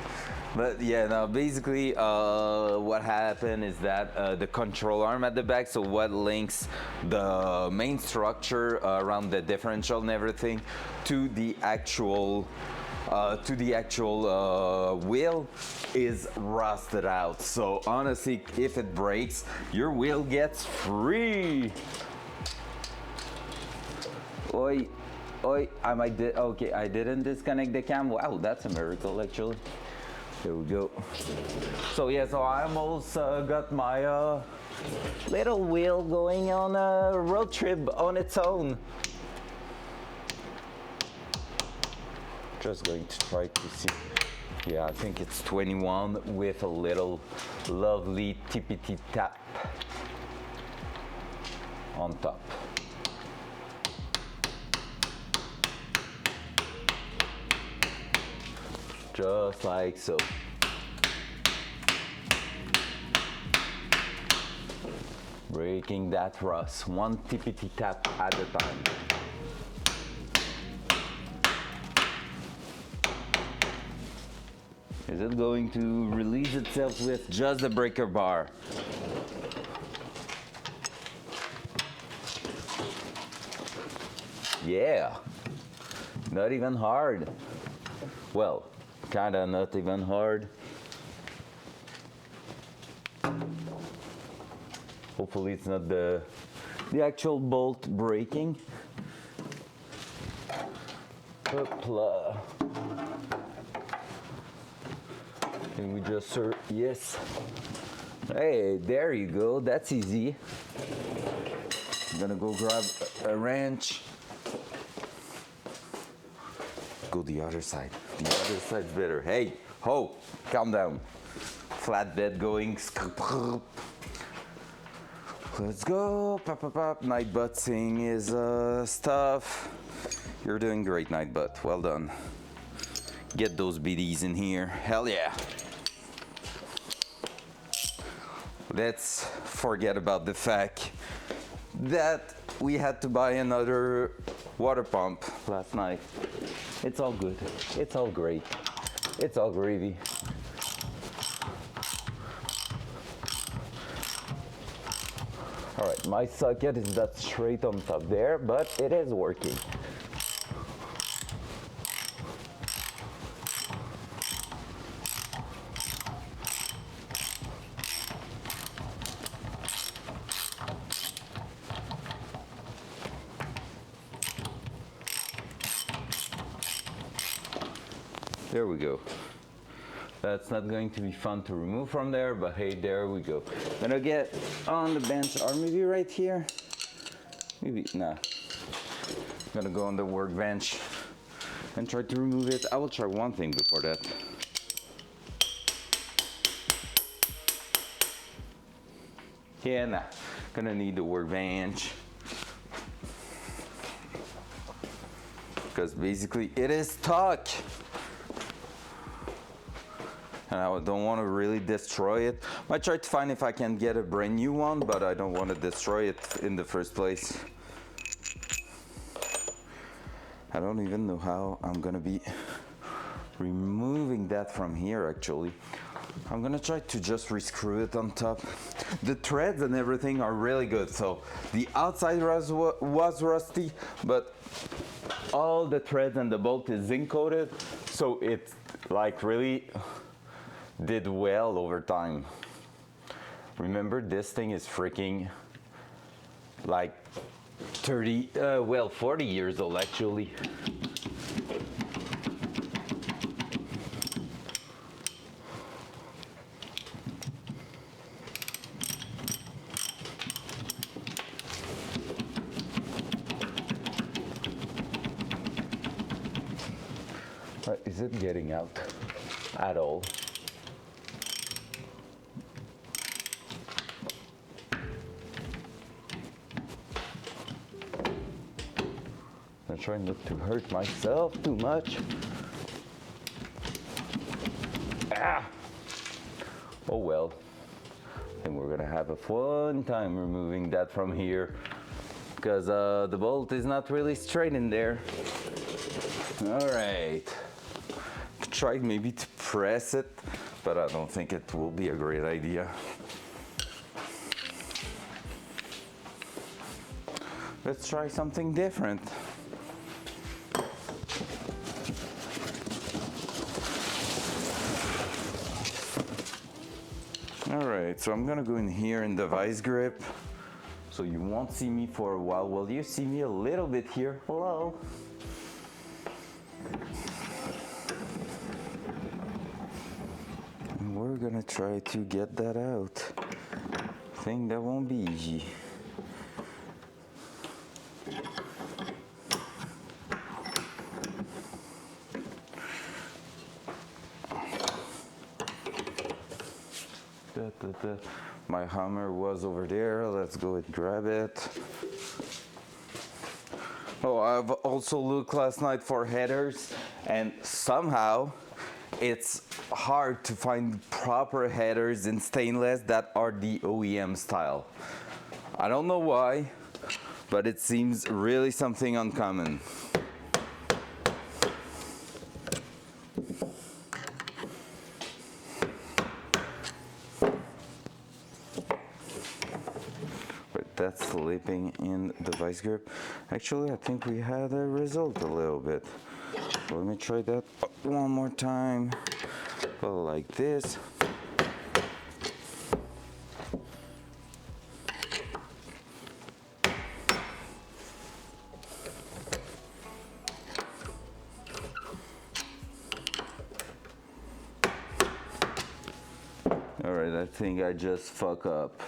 But yeah, now basically what happened is that the control arm at the back, so what links the main structure around the differential and everything to the actual wheel is rusted out. So honestly, if it breaks, your wheel gets free. Oi, oi, okay, I didn't disconnect the cam. Wow, that's a miracle actually. There we go. So yeah, so I almost got my little wheel going on a road trip on its own. Just going to try to see. Yeah, I think it's 21 with a little lovely tippity tap on top. Just like so. Breaking that rust, one tippity tap at a time. Is it going to release itself with just the breaker bar? Yeah, not even hard. Well, kinda not even hard. Hopefully it's not the actual bolt breaking. Hoopla. Can we just yes. Hey, there you go, that's easy. I'm gonna go grab a wrench. Go the other side. The other side's better. Hey, ho, calm down. Flatbed going. Let's go. Pop, pop, pop. Night butting is stuff. You're doing great, Night butt. Well done. Get those BDs in here. Hell yeah. Let's forget about the fact that we had to buy another water pump last night. It's all good. It's all great. It's all gravy. All right, my socket is that straight on top there, but it is working. There we go. That's not going to be fun to remove from there, but hey, there we go. Gonna get on the bench, or maybe right here. Maybe, nah. Gonna go on the workbench and try to remove it. I will try one thing before that. Yeah, nah. Gonna need the workbench. Because basically it is stuck. And I don't want to really destroy it. Might try to find if I can get a brand new one, but I don't want to destroy it in the first place. I don't even know how I'm gonna be removing that from here actually. I'm gonna try to just re-screw it on top. The threads and everything are really good. So the outside was rusty, but all the threads and the bolt is zinc coated. So it's like really did well over time. Remember, this thing is freaking like 40 years old actually. Is it getting out at all? I'm trying not to hurt myself too much. Ah! Oh well. And we're gonna have a fun time removing that from here because the bolt is not really straight in there. All right. try maybe to press it, but I don't think it will be a great idea. Let's try something different. All right, so I'm gonna go in here in the vice grip. So you won't see me for a while. Well, you see me a little bit here. Hello. And we're gonna try to get that out. I think that won't be easy. My hammer was over there. Let's go and grab it. Oh, I've also looked last night for headers, and somehow it's hard to find proper headers in stainless that are the OEM style. I don't know why, but it seems really something uncommon. That's slipping in the vice grip. Actually, I think we had a result a little bit. So let me try that one more time. Put it like this. All right, I think I just fuck up.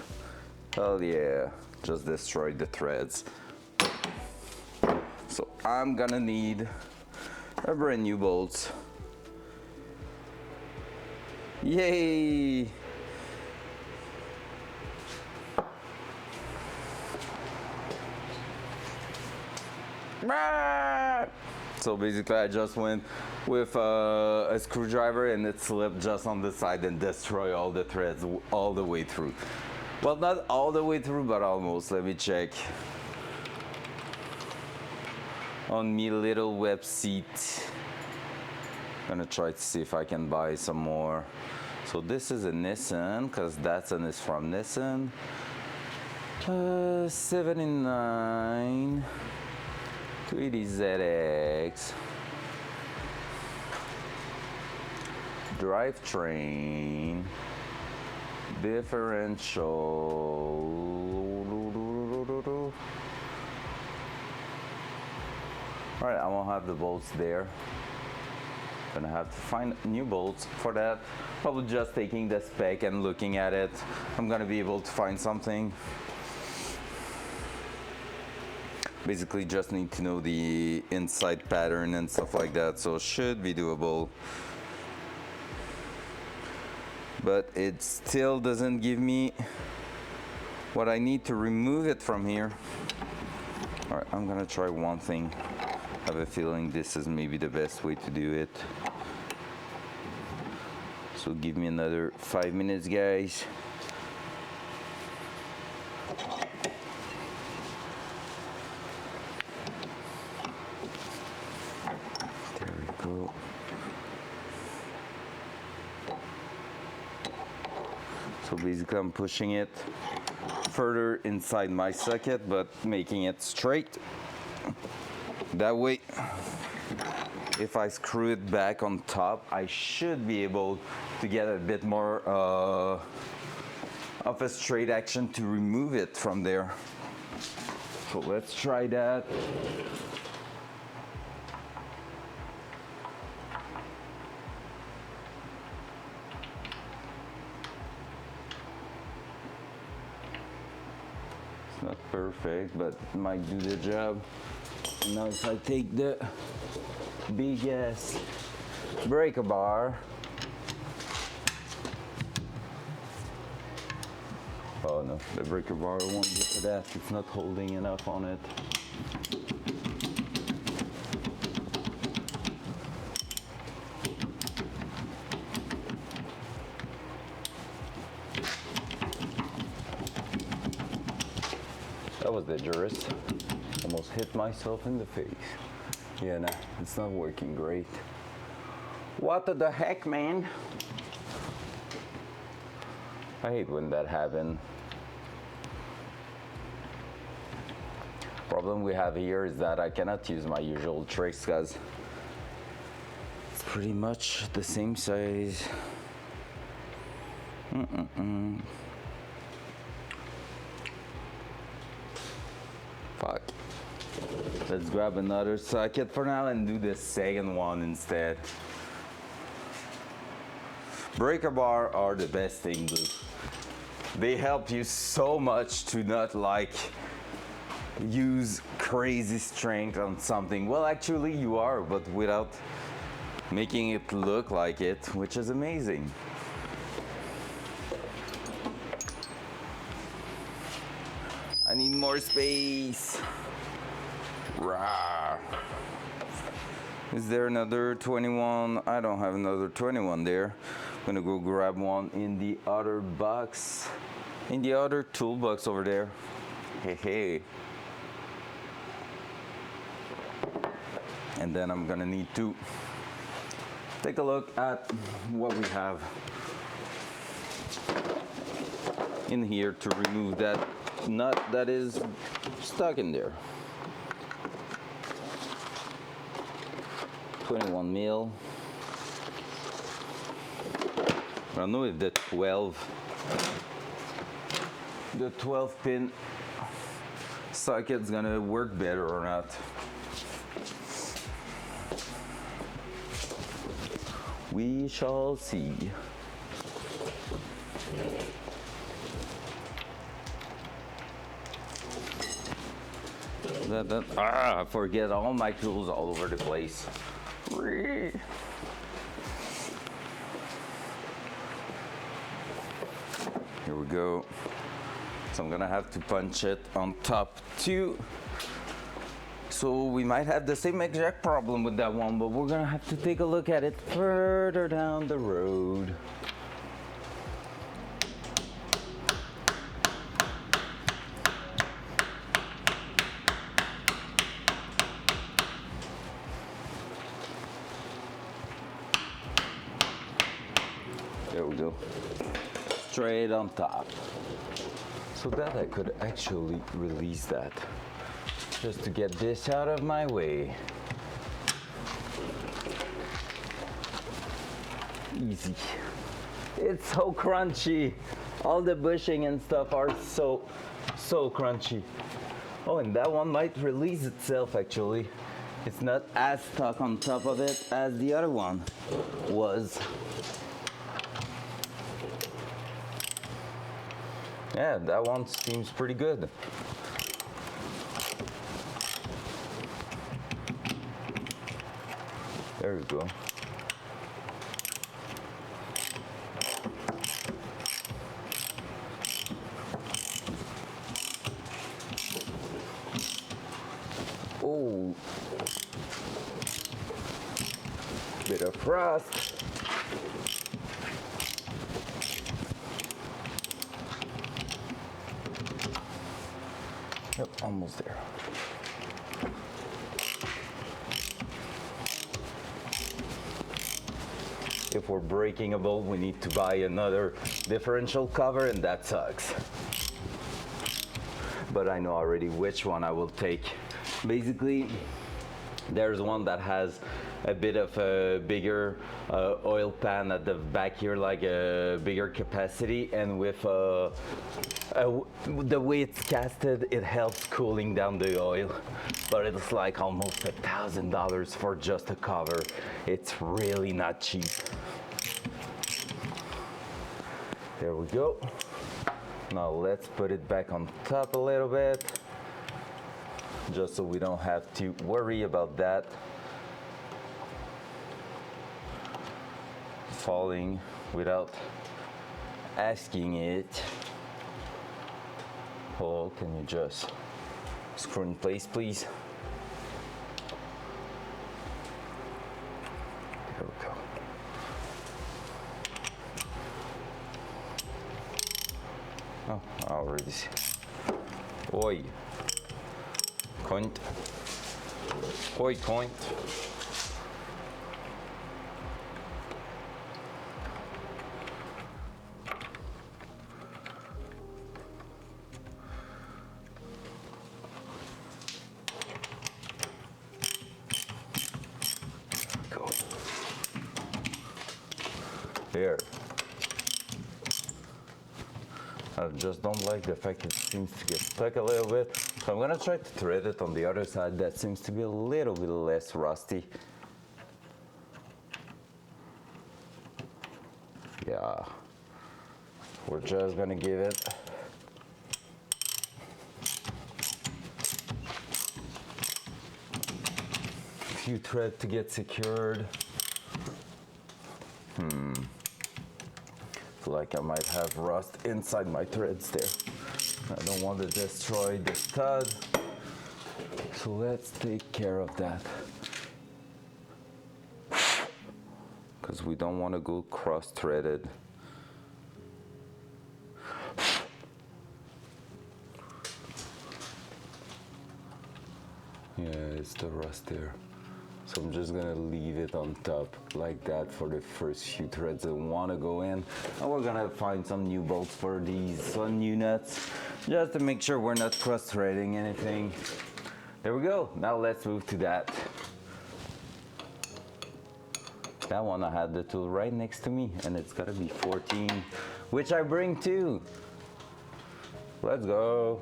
Hell yeah. Just destroyed the threads. So I'm gonna need a brand new bolt. Yay! So basically I just went with a screwdriver and it slipped just on the side and destroyed all the threads all the way through. Well, not all the way through, but almost. Let me check. On me little web seat. Gonna try to see if I can buy some more. So this is a Nissan, because Datsun is from Nissan. 79 280ZX. Drivetrain. Differential. All right, I won't have the bolts there. Gonna have to find new bolts for that. Probably just taking the spec and looking at it. I'm gonna be able to find something. Basically just need to know the inside pattern and stuff like that, so it should be doable. But it still doesn't give me what I need to remove it from here. All right, I'm gonna try one thing. I have a feeling this is maybe the best way to do it. So give me another 5 minutes, guys. There we go. So basically I'm pushing it further inside my socket, but making it straight. That way, if I screw it back on top, I should be able to get a bit more of a straight action to remove it from there. So let's try that. Not perfect, but it might do the job. Now if I take the big ass breaker bar. Oh no, the breaker bar won't get to that. It's not holding enough on it. That was dangerous. Almost hit myself in the face. Yeah, nah, it's not working great. What the heck, man? I hate when that happens. Problem we have here is that I cannot use my usual tricks because it's pretty much the same size. Fuck. Let's grab another socket for now and do the second one instead. Breaker bar are the best thing, dude. They help you so much to not like use crazy strength on something. Well, actually you are, but without making it look like it, which is amazing. I need more space. Rawr. Is there another 21? I don't have another 21 there. I'm gonna go grab one in the other box, in the other toolbox over there. Hey, hey. And then I'm gonna need to take a look at what we have in here to remove that nut that is stuck in there. 21 mil. I don't know if the 12 pin socket's gonna work better or not. We shall see. I forget all my tools all over the place. Here we go. So I'm gonna have to punch it on top too. So we might have the same exact problem with that one, but we're gonna have to take a look at it further down the road. There we go. Straight on top. So that I could actually release that. Just to get this out of my way. Easy. It's so crunchy. All the bushing and stuff are so crunchy. Oh, and that one might release itself actually. It's not as stuck on top of it as the other one was. Yeah, that one seems pretty good. There we go. Oh, bit of frost. Yep, almost there. If we're breaking a bolt, we need to buy another differential cover, and that sucks. But I know already which one I will take. Basically, there's one that has a bit of a bigger oil pan at the back here, like a bigger capacity, and with the way it's casted, it helps cooling down the oil. But it's like almost $1,000 for just a cover. It's really not cheap. There we go. Now let's put it back on top a little bit, just so we don't have to worry about that falling without asking it. Oh, can you just screw in place, please? There we go. Oh, I already see. Oi. Coint. Oi, coint. Here. I just don't like the fact it seems to get stuck a little bit. So I'm gonna try to thread it on the other side that seems to be a little bit less rusty. Yeah. We're just gonna give it a few threads to get secured. Feel like I might have rust inside my threads there. I don't want to destroy the stud. So let's take care of that. Because we don't want to go cross-threaded. Yeah, it's the rust there. So I'm just gonna leave it on top like that for the first few threads that wanna go in. And we're gonna find some new bolts for these, some new nuts, just to make sure we're not cross-threading anything. There we go. Now let's move to that. That one I had the tool right next to me, and it's gotta be 14, which I bring too. Let's go.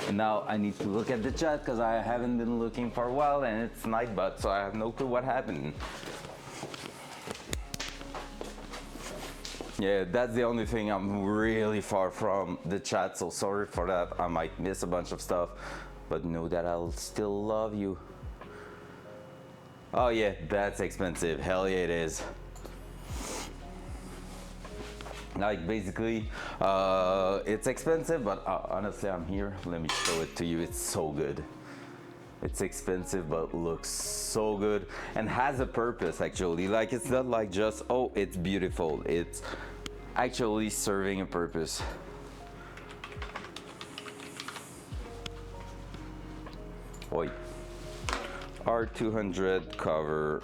And now I need to look at the chat because I haven't been looking for a while and it's night but so I have no clue what happened. Yeah, that's the only thing. I'm really far from the chat, so sorry for that. I might miss a bunch of stuff, but know that I'll still love you. Oh yeah, that's expensive. Hell yeah, it is. Like basically, it's expensive, but honestly, I'm here. Let me show it to you. It's so good. It's expensive, but looks so good and has a purpose actually. Like it's not like just, oh, it's beautiful. It's actually serving a purpose. Oi. R200 cover.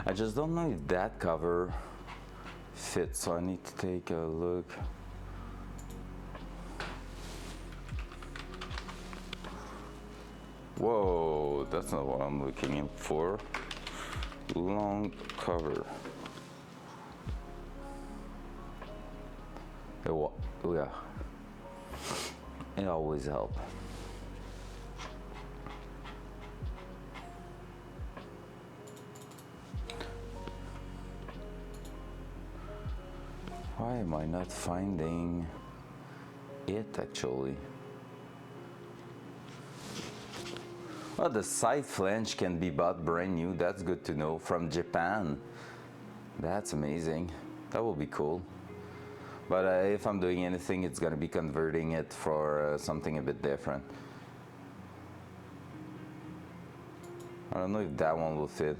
I just don't know if that cover fits, so I need to take a look. Whoa, that's not what I'm looking for. Long cover. Oh yeah, it always helps. Why am I not finding it actually? Oh, the side flange can be bought brand new. That's good to know. From Japan. That's amazing. That will be cool. But if I'm doing anything, it's gonna be converting it for something a bit different. I don't know if that one will fit.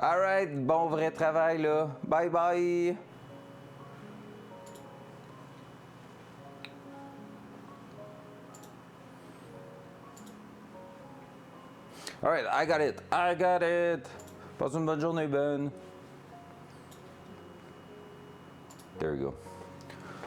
Alright, bon vrai travail là. Bye bye. Alright, I got it. I got it. Passe une bonne journée, Ben. There you go.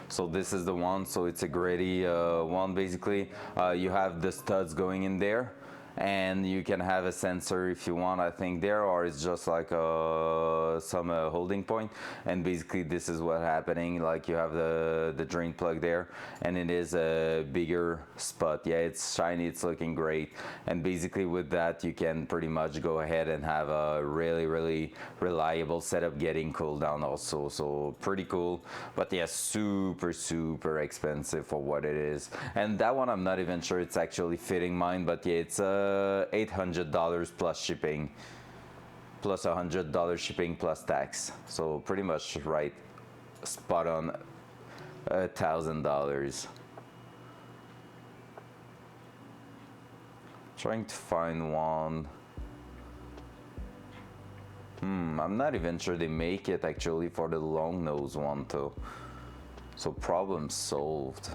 So this is the one. So it's a Grady one basically. You have the studs going in there. And you can have a sensor if you want, I think there, or it's just like some holding point. And basically this is what's happening. Like you have the drain plug there, and it is a bigger spot. Yeah, it's shiny, it's looking great. And basically with that, you can pretty much go ahead and have a really, really reliable setup getting cooled down also. So pretty cool, but yeah, super, super expensive for what it is. And that one, I'm not even sure it's actually fitting mine, but yeah, it's $800 plus shipping, plus $100 shipping plus tax. So pretty much right, spot on $1,000. Trying to find one. I'm not even sure they make it actually for the long nose one though. So problem solved.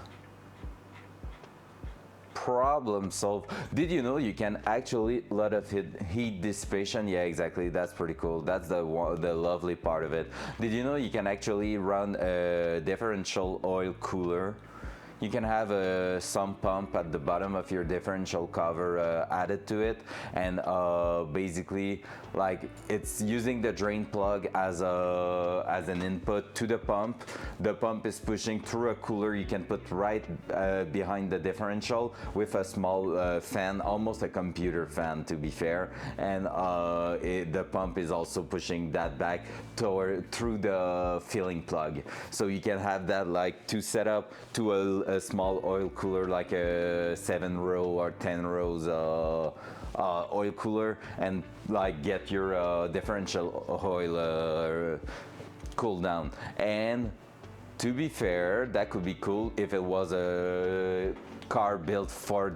problem solved. Did you know you can actually lot of heat dissipation? Yeah, exactly. That's pretty cool. That's the lovely part of it. Did you know you can actually run a differential oil cooler? You can have a sump pump at the bottom of your differential cover added to it, and basically, like, it's using the drain plug as an input to the pump. The pump is pushing through a cooler you can put right behind the differential with a small fan, almost a computer fan to be fair, and the pump is also pushing that back through the filling plug. So you can have that like to set up to a small oil cooler, like a 7-row or 10 rows oil cooler, and like get your differential oil cooled down. And to be fair, that could be cool if it was a car built for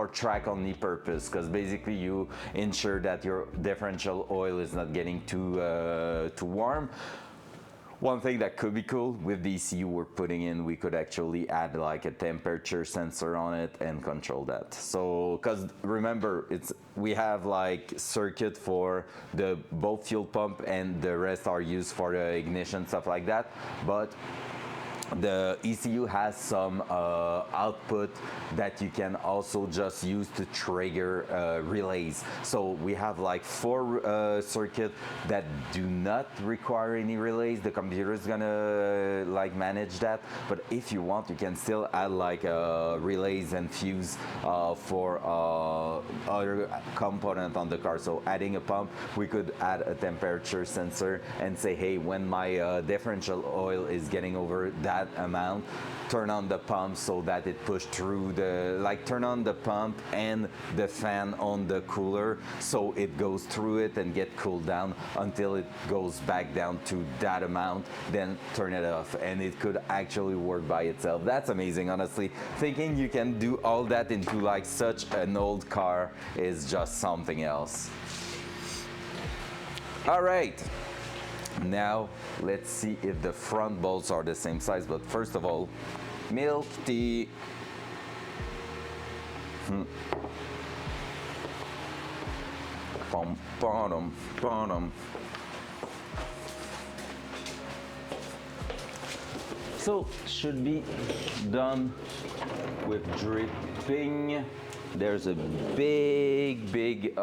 track only purpose, because basically you ensure that your differential oil is not getting too warm. One thing that could be cool with the ECU we're putting in, we could actually add like a temperature sensor on it and control that. So, because remember, we have like circuit for the both fuel pump, and the rest are used for the ignition, stuff like that. But the ECU has some output that you can also just use to trigger relays. So we have like 4 circuits that do not require any relays. The computer is gonna like manage that, but if you want, you can still add like relays and fuse for other component on the car. So adding a pump, we could add a temperature sensor and say, hey, when my differential oil is getting over that amount, turn on the pump so that it push through turn on the pump and the fan on the cooler so it goes through it and get cooled down until it goes back down to that amount, then turn it off, and it could actually work by itself. That's amazing, honestly. Thinking you can do all that into like such an old car is just something else. All right. Now let's see if the front bolts are the same size, but first of all, milk tea. Bottom. So should be done with dripping. There's a big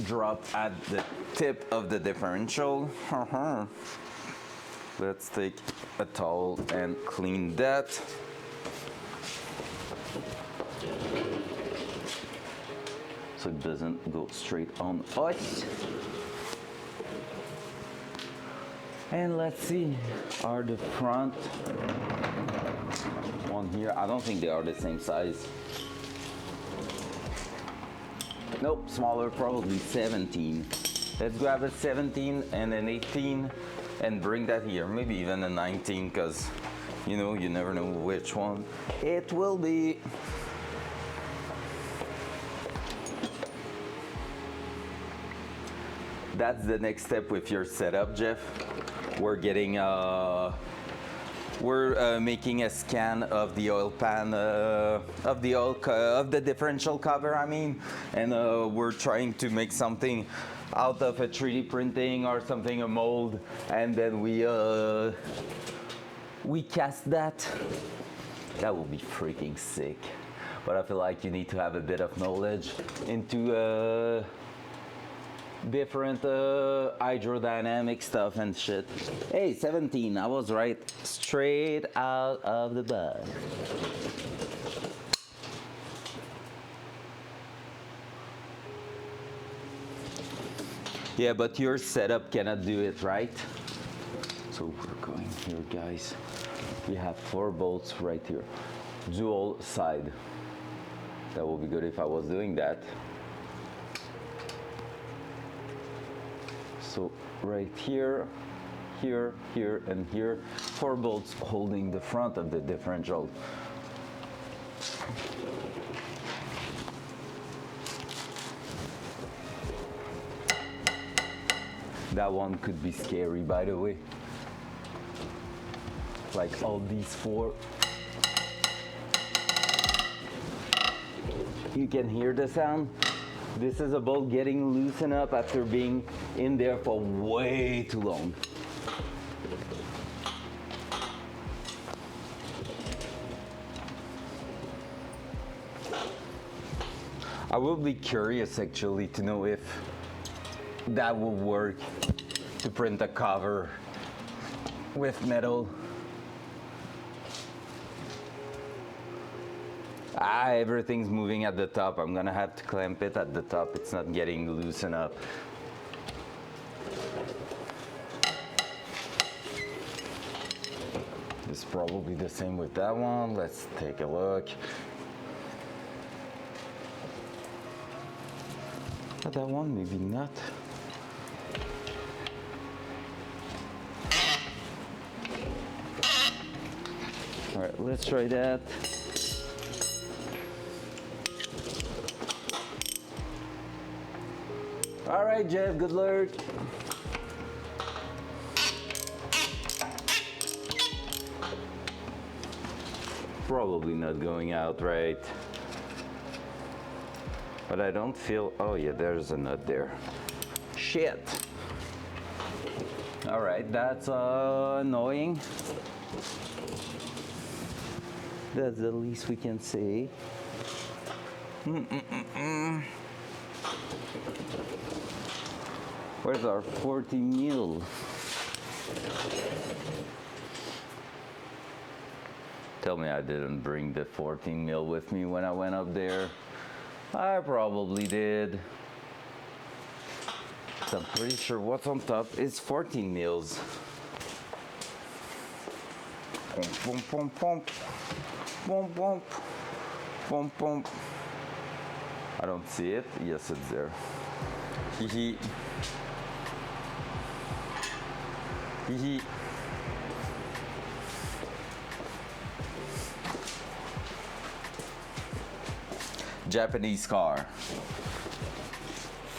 drop at the tip of the differential. Let's take a towel and clean that. So it doesn't go straight on us. And let's see, are the front one here? I don't think they are the same size. Nope, smaller, probably 17. Let's grab a 17 and an 18 and bring that here. Maybe even a 19, because, you know, you never know which one it will be. That's the next step with your setup, Jeff. We're getting making a scan of the oil pan, of the differential cover, I mean, and we're trying to make something out of a 3D printing or something, a mold, and then we cast that. That will be freaking sick. But I feel like you need to have a bit of knowledge into different hydrodynamic stuff and shit. Hey, 17, I was right. Straight out of the bag. Yeah, but your setup cannot do it, right? So we're going here, guys. We have 4 bolts right here. Dual side. That would be good if I was doing that. So right here, here, and here, 4 bolts holding the front of the differential. That one could be scary, by the way. Like all these 4 You can hear the sound. This is a bolt getting loosened up after being in there for way too long. I will be curious actually to know if that will work to print a cover with metal. Everything's moving at the top. I'm gonna have to clamp it at the top. It's not getting loosened up. It's probably the same with that one. Let's take a look. That one, maybe not. All right, let's try that. All right, Jeff, good luck. Probably not going out right. But I don't feel, oh yeah, there's a nut there. Shit. All right, that's annoying. That's the least we can say. Where's our 40 mil? Tell me I didn't bring the 14 mil with me when I went up there. I probably did. So I'm pretty sure what's on top is 14 mils. Pump, pump, pump, pump, pump, pump, pump. I don't see it. Yes, it's there. Hee hee. Hee hee. Japanese car.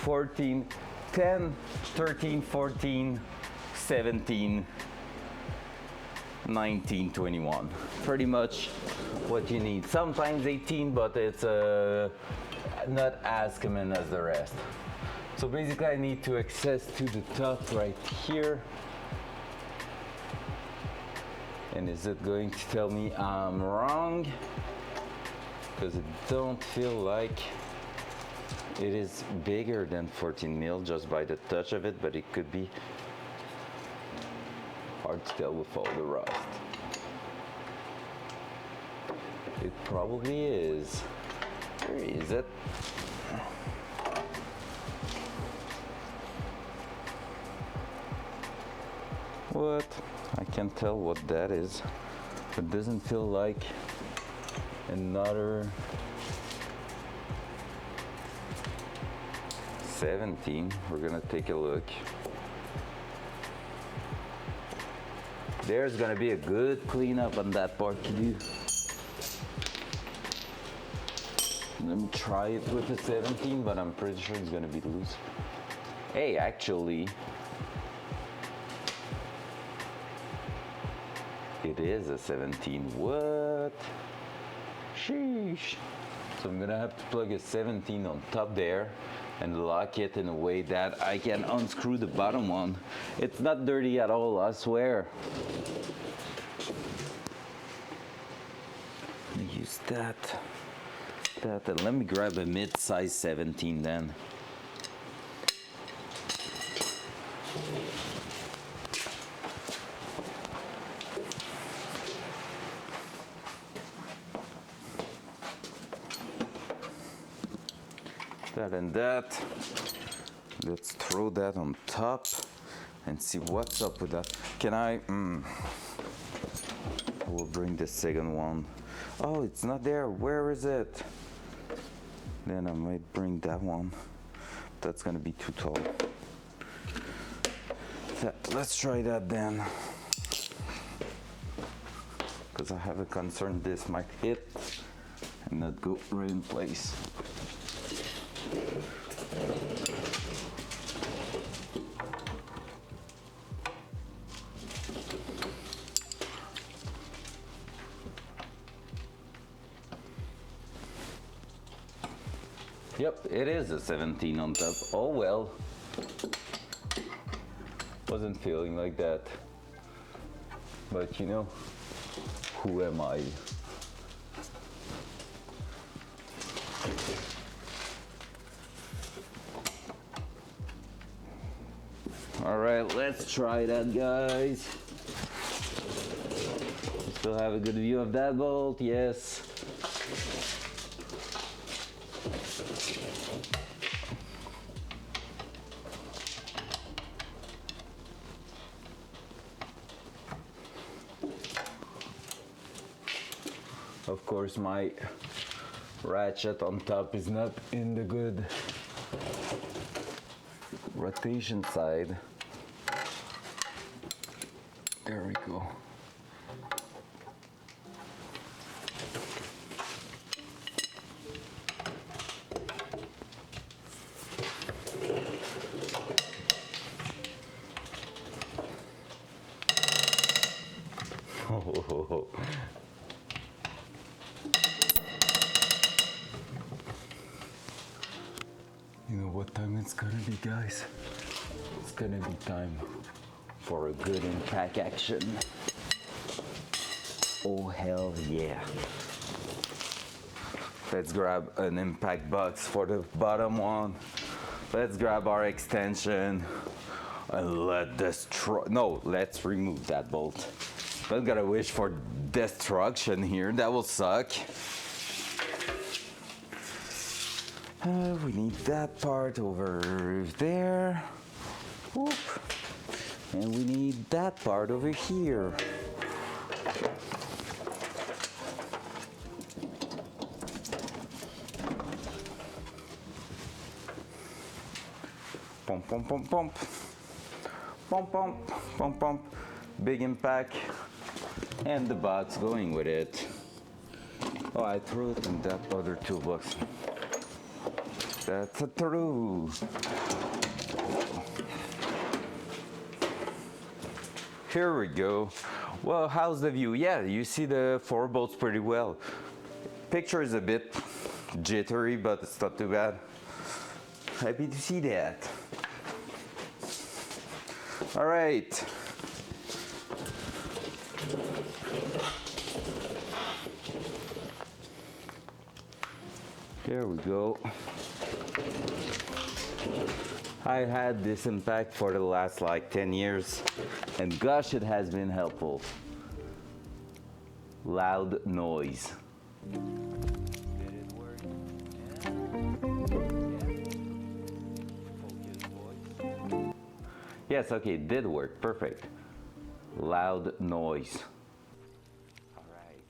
14, 10, 13, 14, 17, 19, 21. Pretty much what you need. Sometimes 18, but it's not as common as the rest. So basically I need to access to the top right here. And is it going to tell me I'm wrong? Because it don't feel like it is bigger than 14 mil just by the touch of it, but it could be hard to tell with all the rust. It probably is. Where is it? What? I can't tell what that is. It doesn't feel like another 17. We're gonna take a look. There's gonna be a good cleanup on that part to do. Let me try it with a 17, but I'm pretty sure it's gonna be loose. Hey, actually, it is a 17. What? Sheesh. So I'm gonna have to plug a 17 on top there and lock it in a way that I can unscrew the bottom one. It's not dirty at all, I swear. Use that, and let me grab a mid-size 17 then. That and that. Let's throw that on top and see what's up with that. Can I will bring the second one. Oh, it's not there. Where is it? Then I might bring that one. That's gonna be too tall. Let's try that then. Because I have a concern this might hit and not go right in place. Yep, it is a 17 on top. Oh well. Wasn't feeling like that. But you know, who am I? All right, let's try that, guys. You still have a good view of that bolt? Yes. Of course, my ratchet on top is not in the good rotation side. There we go. Oh. You know what time it's gonna be, guys? It's gonna be time for a good impact action. Oh hell yeah. Let's grab an impact box for the bottom one. Let's grab our extension and let's remove that bolt. But gotta wish for destruction here, that will suck. We need that part over there. Whoop. And we need that part over here. Pump, pump, pump, pump. Pump, pump, pump, pump. Big impact. And the box going with it. Oh, I threw it in that other toolbox. That's a true. Here we go. Well, how's the view? Yeah, you see the 4 bolts pretty well. Picture is a bit jittery, but it's not too bad. Happy to see that. All right. There we go. I had this impact for the last like 10 years, and gosh, it has been helpful. Loud noise. Did it work? Yeah. Yes, okay, it did work. Perfect. Loud noise. All right.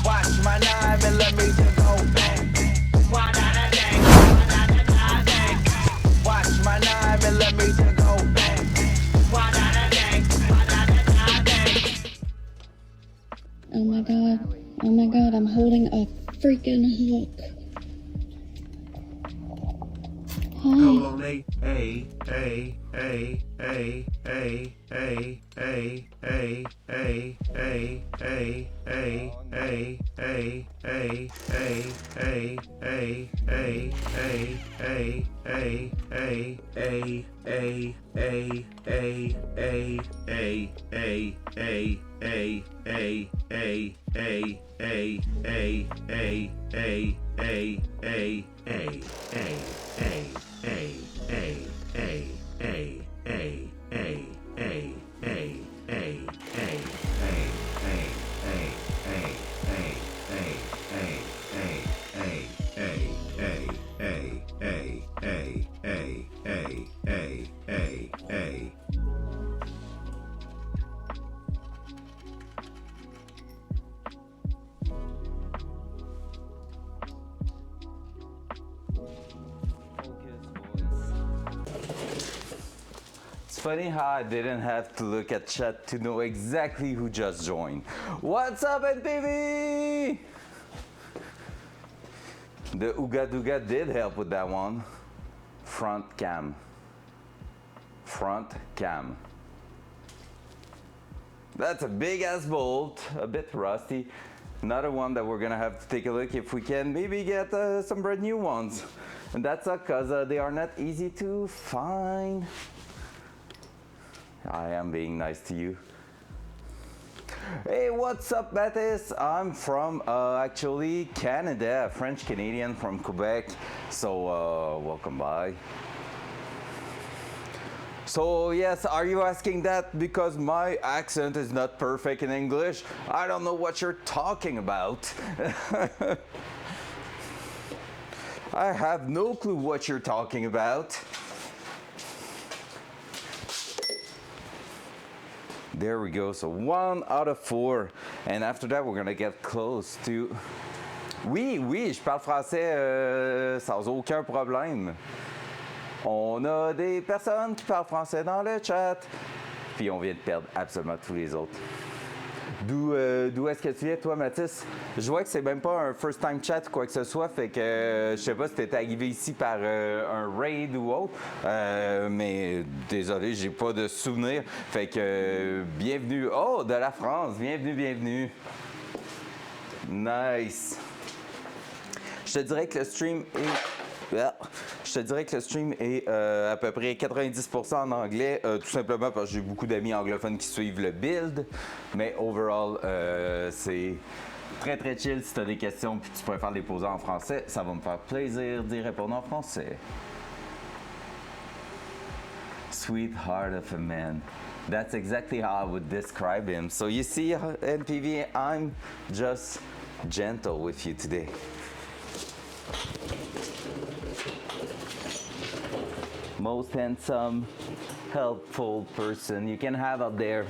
Watch my 9mm go bang. Watch my 9mm go bang. Oh my god, I'm holding a freaking hook. It's funny how I didn't have to look at chat to know exactly who just joined. What's up, NPV? The Ooga Dooga did help with that one. Front cam. Front cam. That's a big ass bolt, a bit rusty. Another one that we're gonna have to take a look if we can maybe get some brand new ones. And that's because they are not easy to find. I am being nice to you. Hey, what's up, Mathis? I'm from actually Canada, French Canadian from Quebec. So welcome by. So yes, are you asking that because my accent is not perfect in English? I don't know what you're talking about. I have no clue what you're talking about. There we go, so 1 out of 4. And after that, we're gonna get close to... Oui, je parle français sans aucun problème. On a des personnes qui parlent français dans le chat. Puis on vient de perdre absolument tous les autres. D'où est-ce que tu viens, toi, Mathis? Je vois que c'est même pas un first time chat ou quoi que ce soit, fait que je sais pas si t'es arrivé ici par un raid ou autre, mais désolé, j'ai pas de souvenir. Fait que bienvenue. Oh, de la France, bienvenue. Nice. Je te dirais que le stream est à peu près 90% en anglais, tout simplement parce que j'ai beaucoup d'amis anglophones qui suivent le build, mais overall, c'est très très chill. Si tu as des questions puis tu préfères les poser en français, ça va me faire plaisir d'y répondre en français. Sweetheart of a man. That's exactly how I would describe him. So you see, NPV, I'm just gentle with you today. Most handsome, helpful person you can have out there.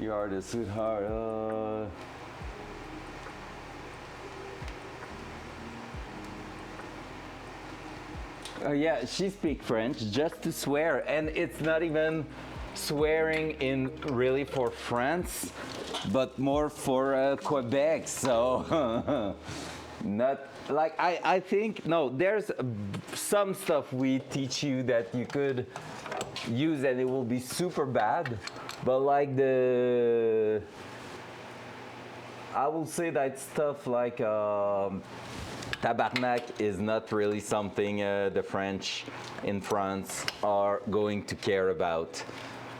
You are the sweetheart. Yeah, she speaks French just to swear, and it's not even swearing in really for France, but more for Quebec. So not like I think no. There's some stuff we teach you that you could use and it will be super bad, but like I will say that stuff like tabarnak is not really something the French in France are going to care about,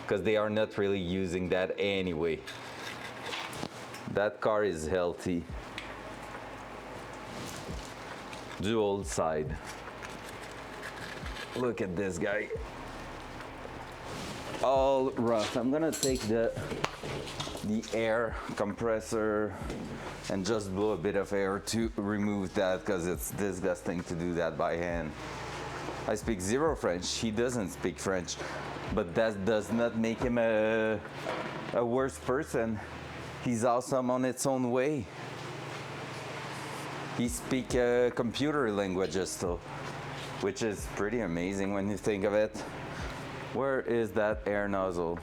because they are not really using that anyway. That car is healthy. Dual side. Look at this guy. All rough. I'm gonna take the air compressor and just blow a bit of air to remove that, because it's disgusting to do that by hand. I speak zero French. He doesn't speak French, but that does not make him a worse person. He's awesome on its own way. He speaks computer languages though, which is pretty amazing when you think of it. Where is that air nozzle?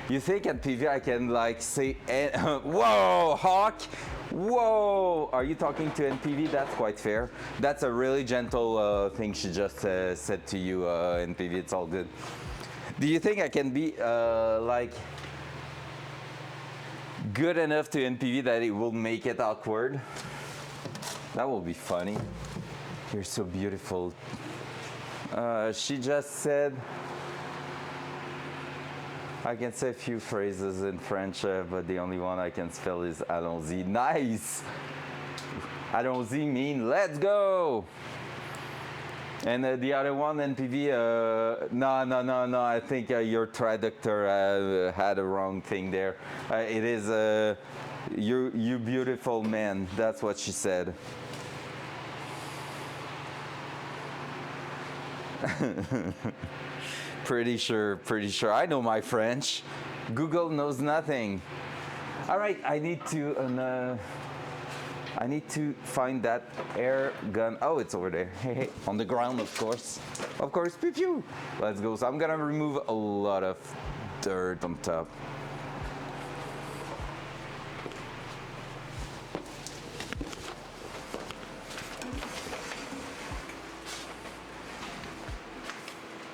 You think at PV I can like say, whoa, Hawk, whoa, are you talking to NPV? That's quite fair. That's a really gentle thing she just said to you, NPV, it's all good. Do you think I can be like good enough to NPV that it will make it awkward? That will be funny. You're so beautiful. She just said, I can say a few phrases in French, but the only one I can spell is allons-y. Nice! Allons-y mean let's go! And the other one, NPV, no, I think your traductor had a wrong thing there. It is, you beautiful man, that's what she said. Pretty sure. I know my French. Google knows nothing. All right, I need to I need to find that air gun. Oh, it's over there. Hey, hey, on the ground, of course. Of course, pew pew. Let's go. So I'm gonna remove a lot of dirt on top.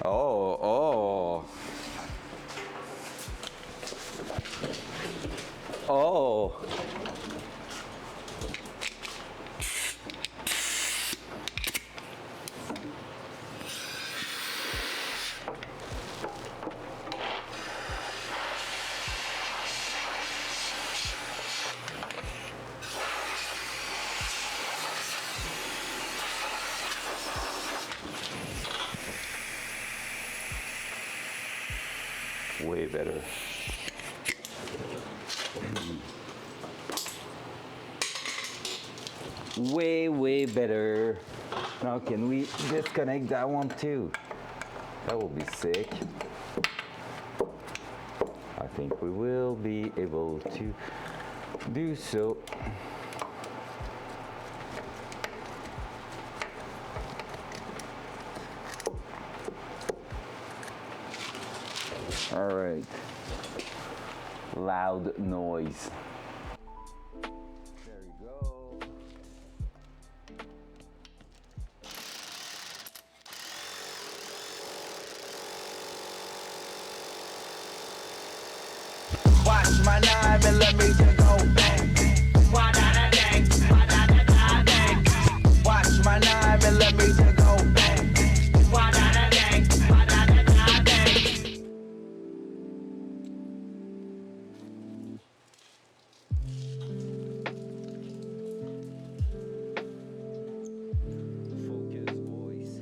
Oh, oh. Oh. Way better. Way better. Now can we disconnect that one too? That will be sick. I think we will be able to do so. All right. Loud noise. There you go. Watch my 9mm go bang. Wa-da-da-dang, wa-da-da-da-dang. Watch my 9mm go bang. Wa-da-da-dang, wa-da-da-da-dang. Focus, boys.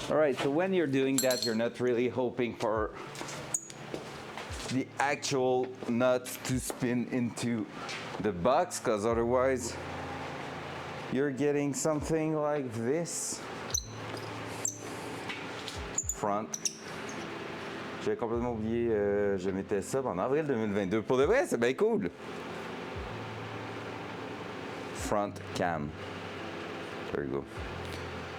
All right, so when you're doing that, you're not really hoping for the actual nuts to spin into the box, because otherwise you're getting something like this. Front. J'ai complètement oublié, je mettais ça en avril 2022. Pour de vrai, c'est bien cool. Front cam. There you go.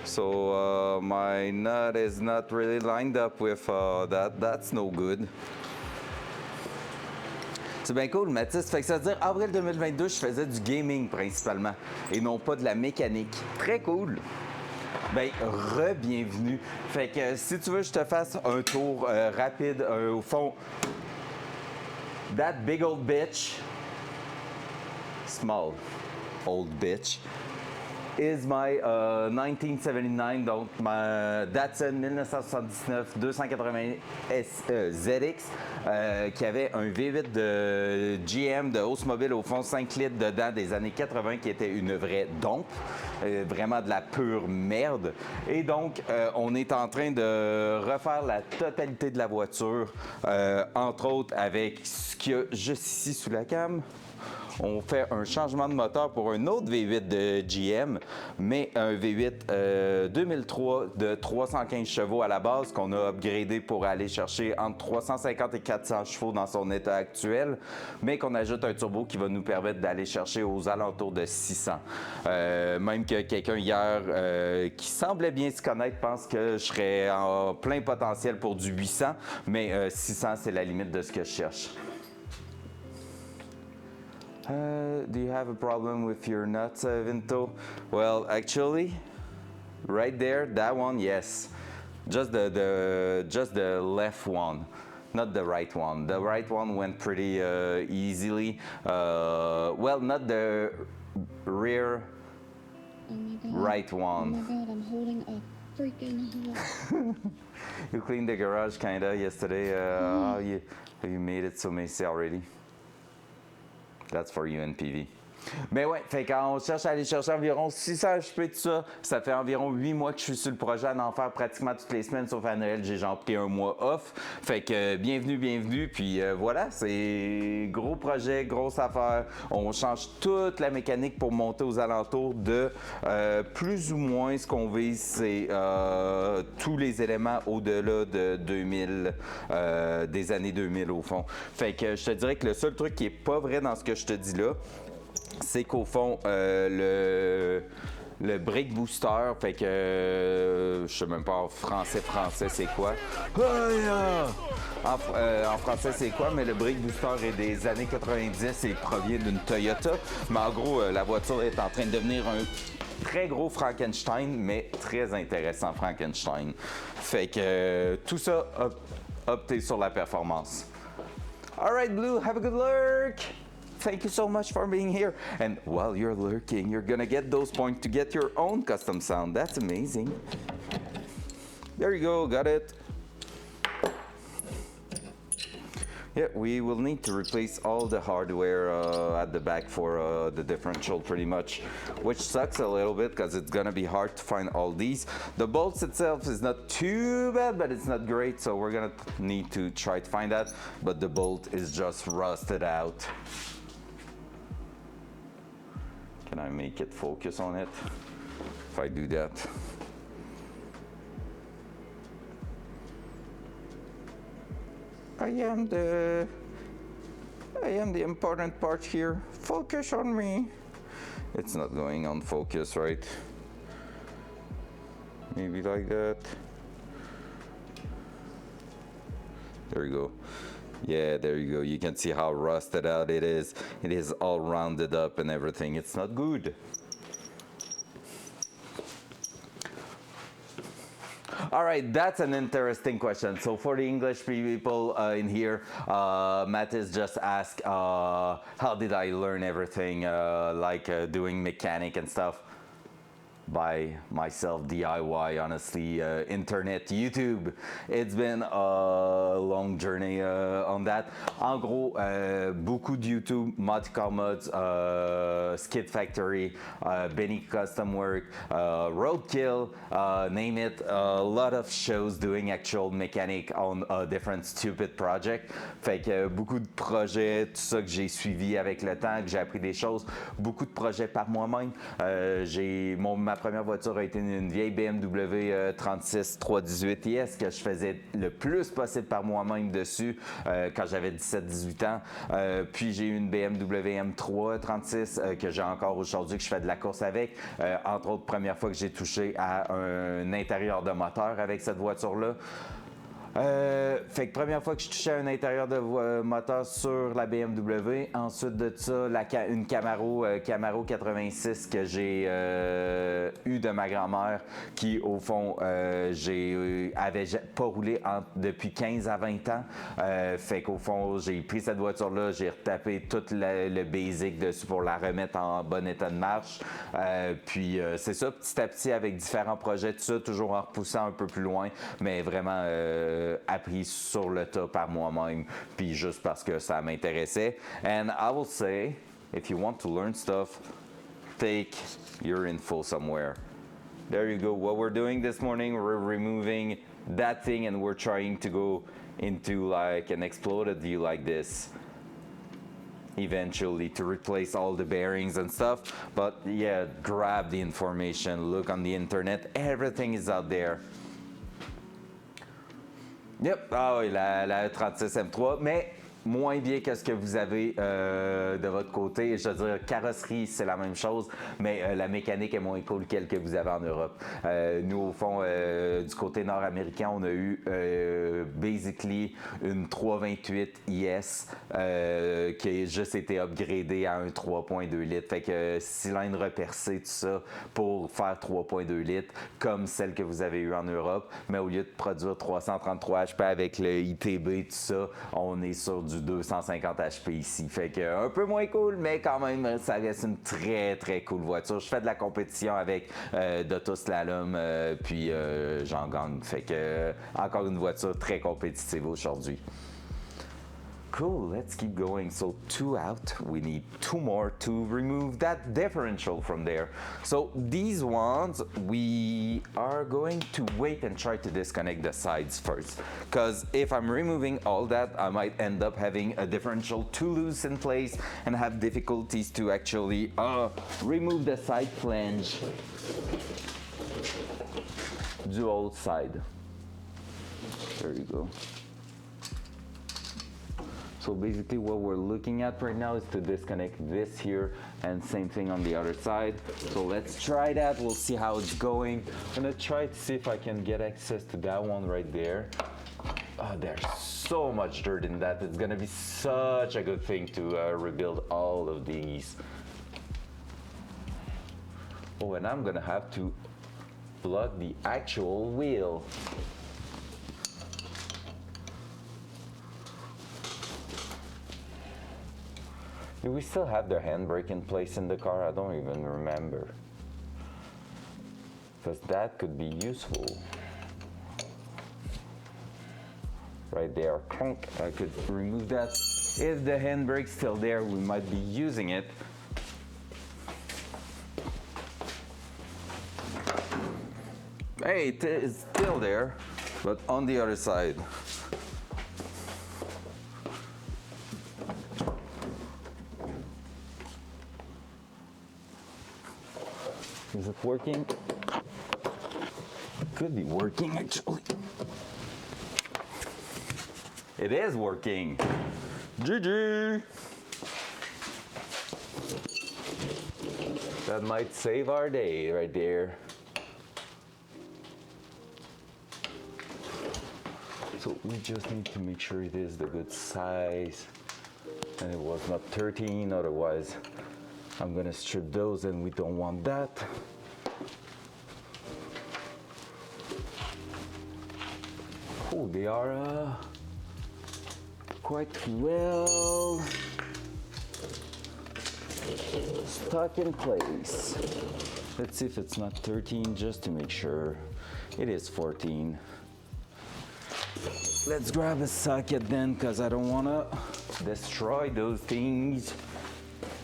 So my nut is not really lined up with that. That's no good. C'est bien cool, mais tu sais, ça fait que ça veut dire avril 2022, je faisais du gaming principalement et non pas de la mécanique. Très cool. Ben, re-bienvenue. Fait que si tu veux, je te fasse un tour rapide au fond. That big old bitch, small old bitch, is my 1979, donc ma Datsun 1979 280 ZX qui avait un V8 de GM de Oldsmobile au fond 5 litres dedans des années 80 qui était une vraie dompe, vraiment de la pure merde. Et donc on est en train de refaire la totalité de la voiture, entre autres avec ce qu'il y a juste ici sous la cam. On fait un changement de moteur pour un autre V8 de GM, mais un V8 2003 de 315 chevaux à la base qu'on a upgradé pour aller chercher entre 350 et 400 chevaux dans son état actuel, mais qu'on ajoute un turbo qui va nous permettre d'aller chercher aux alentours de 600. Même que quelqu'un hier qui semblait bien se connaître pense que je serais en plein potentiel pour du 800, mais 600 c'est la limite de ce que je cherche. Do you have a problem with your nuts, Vinto? Well, actually, right there, that one, yes. Just the left one, not the right one. The right one went pretty easily. Well, not the rear Oh my god. right Oh one. my god, I'm holding a freaking hole. You cleaned the garage kinda yesterday. How you made it so messy already? That's for you and PV. Mais ouais, fait qu'on cherche à aller chercher environ 600 HP de ça. Ça fait environ 8 mois que je suis sur le projet à en faire pratiquement toutes les semaines, sauf à Noël, j'ai genre pris un mois off. Fait que bienvenue. Puis voilà, c'est gros projet, grosse affaire. On change toute la mécanique pour monter aux alentours de plus ou moins ce qu'on vise, c'est tous les éléments au-delà de 2000, des années 2000 au fond. Fait que je te dirais que le seul truc qui est pas vrai dans ce que je te dis là, c'est qu'au fond, le brake booster, fait que je sais même pas en français c'est quoi. En français c'est quoi, mais le brake booster est des années 90 et provient d'une Toyota. Mais en gros, la voiture est en train de devenir un très gros Frankenstein, mais très intéressant Frankenstein. Fait que tout ça, optez sur la performance. Alright Blue, have a good lurk! Thank you so much for being here. And while you're lurking, you're gonna get those points to get your own custom sound. That's amazing. There you go, got it. Yeah, we will need to replace all the hardware at the back for the differential pretty much, which sucks a little bit because it's gonna be hard to find all these. The bolts itself is not too bad, but it's not great, so we're gonna need to try to find that. But the bolt is just rusted out. Can I make it focus on it if I do that? I am the important part here. Focus on me. It's not going on focus, right? Maybe like that. There you go. Yeah, there you go. You can see how rusted out it is. It is all rounded up and everything. It's not good. All right, that's an interesting question. So for the English people in here, Mattis just asked, how did I learn everything, doing mechanic and stuff? By myself, DIY, honestly, internet, YouTube. It's been a long journey on that. En gros, beaucoup de YouTube, Modcar Mods, Skid Factory, Benny Custom Work, Roadkill, name it. A lot of shows doing actual mechanic on a different stupid project. Fait que beaucoup de projets, tout ça que j'ai suivi avec le temps, que j'ai appris des choses. Beaucoup de projets par moi-même. Ma première voiture a été une vieille BMW 36 318 IS que je faisais le plus possible par moi-même dessus quand j'avais 17-18 ans. Puis j'ai eu une BMW M3 36 que j'ai encore aujourd'hui, que je fais de la course avec. Entre autres, première fois que j'ai touché à un intérieur de moteur avec cette voiture-là. Fait que première fois que je touchais à un intérieur de moteur sur la BMW. Ensuite de ça, une Camaro 86 que j'ai eu de ma grand-mère qui, au fond, avait pas roulé depuis 15 à 20 ans. Fait qu'au fond, j'ai pris cette voiture-là, j'ai retapé tout le basic dessus pour la remettre en bon état de marche. Puis c'est ça, petit à petit, avec différents projets, tout ça, toujours en repoussant un peu plus loin, mais vraiment appris sur le tas par moi-même, puis juste parce que ça m'intéressait. And I will say, if you want to learn stuff, take your info somewhere. There you go. What we're doing this morning, we're removing that thing and we're trying to go into like an exploded view like this eventually to replace all the bearings and stuff. But yeah, grab the information, look on the internet, everything is out there. Yep, ah oui, la 36 M3, mais moins bien que ce que vous avez de votre côté. Je veux dire, carrosserie, c'est la même chose, mais la mécanique est moins cool qu'elle que vous avez en Europe. Nous, au fond, du côté nord-américain, on a eu basically une 328 IS qui a juste été upgradée à un 3.2 litres. Fait que cylindre percé, tout ça, pour faire 3.2 litres, comme celle que vous avez eu en Europe. Mais au lieu de produire 333 HP avec le ITB, tout ça, on est sur du 250 HP ici. Fait que un peu moins cool, mais quand même, ça reste une très très cool voiture. Je fais de la compétition avec d'autoslalom, puis j'en gagne. Fait que encore une voiture très compétitive aujourd'hui. Cool, let's keep going. So 2 out, we need 2 more to remove that differential from there. So these ones, we are going to wait and try to disconnect the sides first. Because if I'm removing all that, I might end up having a differential too loose in place and have difficulties to actually remove the side flange. Dual side. There you go. So basically what we're looking at right now is to disconnect this here, and same thing on the other side. So let's try that, we'll see how it's going. I'm gonna try to see if I can get access to that one right there. Oh, there's so much dirt in that, it's gonna be such a good thing to rebuild all of these. Oh, and I'm gonna have to plug the actual wheel. Do we still have the handbrake in place in the car? I don't even remember. Because that could be useful. Right there, clunk. I could remove that. If the handbrake's still there, we might be using it. Hey, it is still there, but on the other side. Is it working? Could be working actually. It is working. GG. That might save our day right there. So we just need to make sure it is the good size and it was not 13, otherwise I'm gonna strip those and we don't want that. Oh, they are quite well stuck in place. Let's see if it's not 13 just to make sure. It is 14. Let's grab a socket then, because I don't want to destroy those things.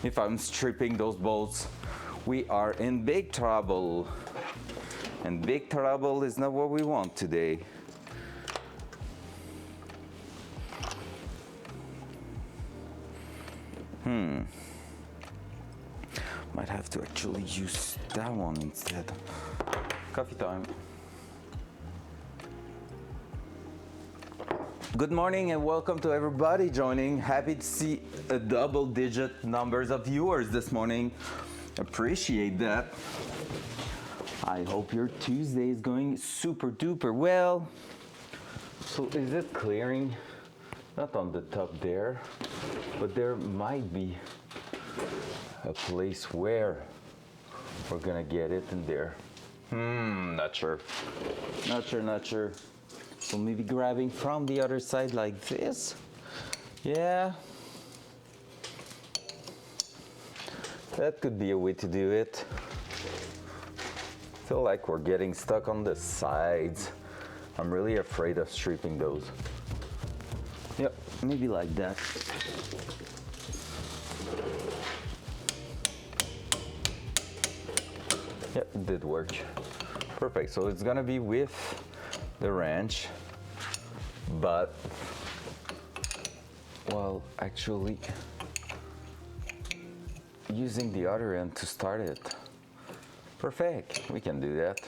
If I'm stripping those bolts, we are in big trouble. And big trouble is not what we want today. Might have to actually use that one instead. Coffee time. Good morning and welcome to everybody joining. Happy to see a double-digit numbers of viewers this morning. Appreciate that. I hope your Tuesday is going super duper well. So is it clearing? Not on the top there, but there might be a place where we're gonna get it in there. Not sure. Not sure. So maybe grabbing from the other side like this. Yeah. That could be a way to do it. Feel like we're getting stuck on the sides. I'm really afraid of stripping those. Yep, maybe like that. Yep, it did work. Perfect, so it's gonna be with the wrench, but, well, actually, using the other end to start it. Perfect, we can do that.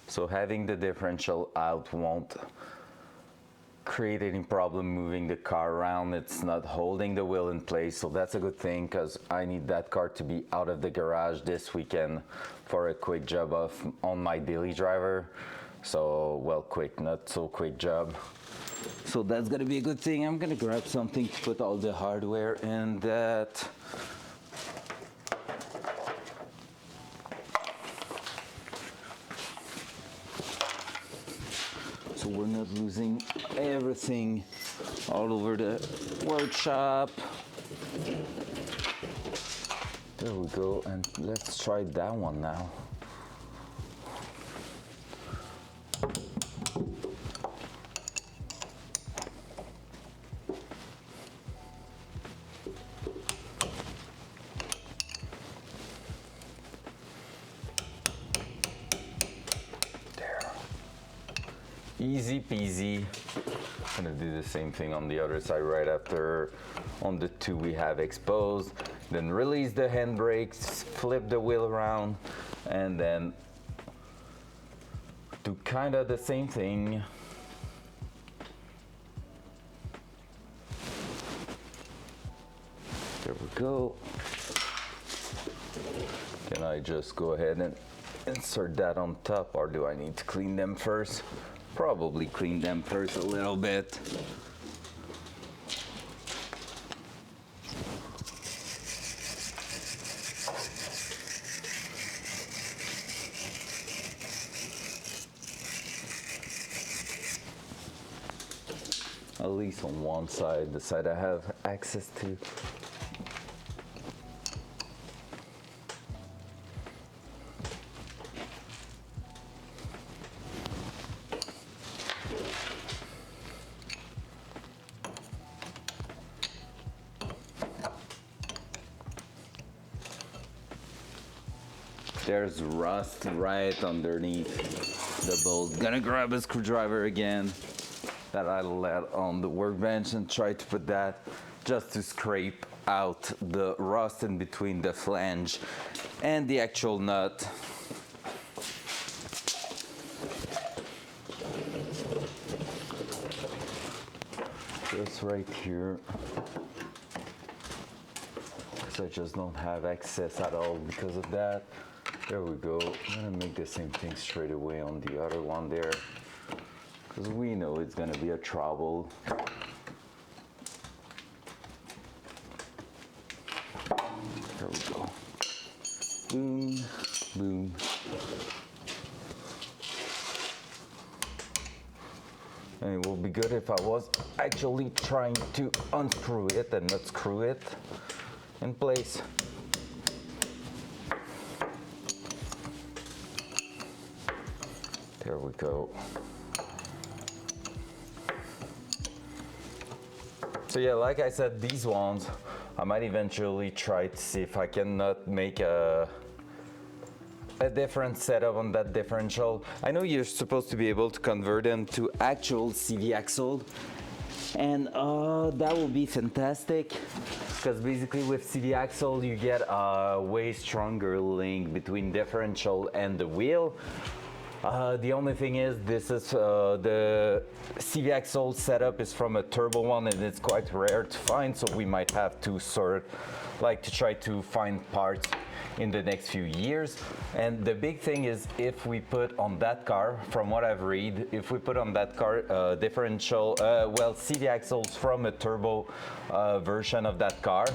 So having the differential out won't create any problem moving the car around. It's not holding the wheel in place, so that's a good thing because I need that car to be out of the garage this weekend for a quick job on my daily driver. So, well, quick, not so quick job. So that's gonna be a good thing. I'm gonna grab something to put all the hardware in that. So we're not losing everything all over the workshop. There we go, and let's try that one now. Easy peasy. Gonna do the same thing on the other side right after on the two we have exposed. Then release the handbrakes, flip the wheel around, and then do kind of the same thing. There we go. Can I just go ahead and insert that on top, or do I need to clean them first? Probably clean them first a little bit. At least on one side, the side I have access to. There's rust right underneath the bolt. Gonna grab a screwdriver again that I let on the workbench and try to put that just to scrape out the rust in between the flange and the actual nut. Just right here. Because I just don't have access at all because of that. There we go. I'm gonna make the same thing straight away on the other one there, because we know it's gonna be a trouble. There we go. Boom, boom. And it will be good if I was actually trying to unscrew it and not screw it in place. There we go. So yeah, like I said, these ones, I might eventually try to see if I cannot make a different setup on that differential. I know you're supposed to be able to convert them to actual CV axle, and that will be fantastic, because basically with CV axle you get a way stronger link between differential and the wheel. The only thing is, this is the CV axle setup is from a turbo one, and it's quite rare to find, so we might have to try to find parts in the next few years. And the big thing is, if we put on that car, from what I've read, if we put on that car differential, CV axles from a turbo version of that car,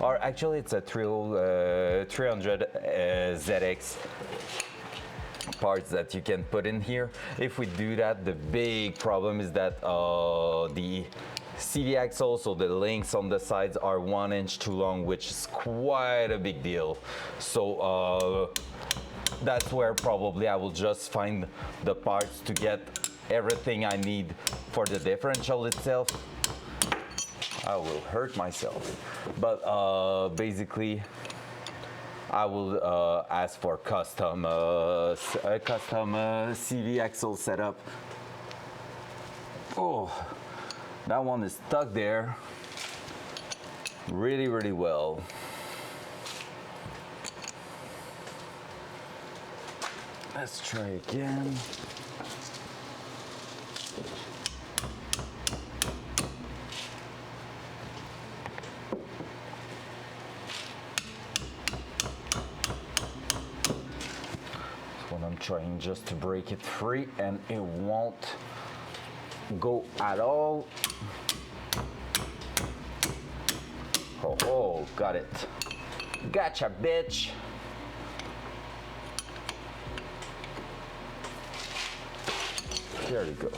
or actually it's a 300 ZX parts that you can put in here. If we do that, the big problem is that the CV axle, so the links on the sides, are 1 inch too long, which is quite a big deal. So that's where probably I will just find the parts to get everything I need for the differential itself. I will hurt myself, but basically I will ask for custom CV axle setup. Oh, that one is stuck there really, really well. Let's try again. I'm trying just to break it free, and it won't go at all. Oh, got it. Gotcha, bitch. There we go.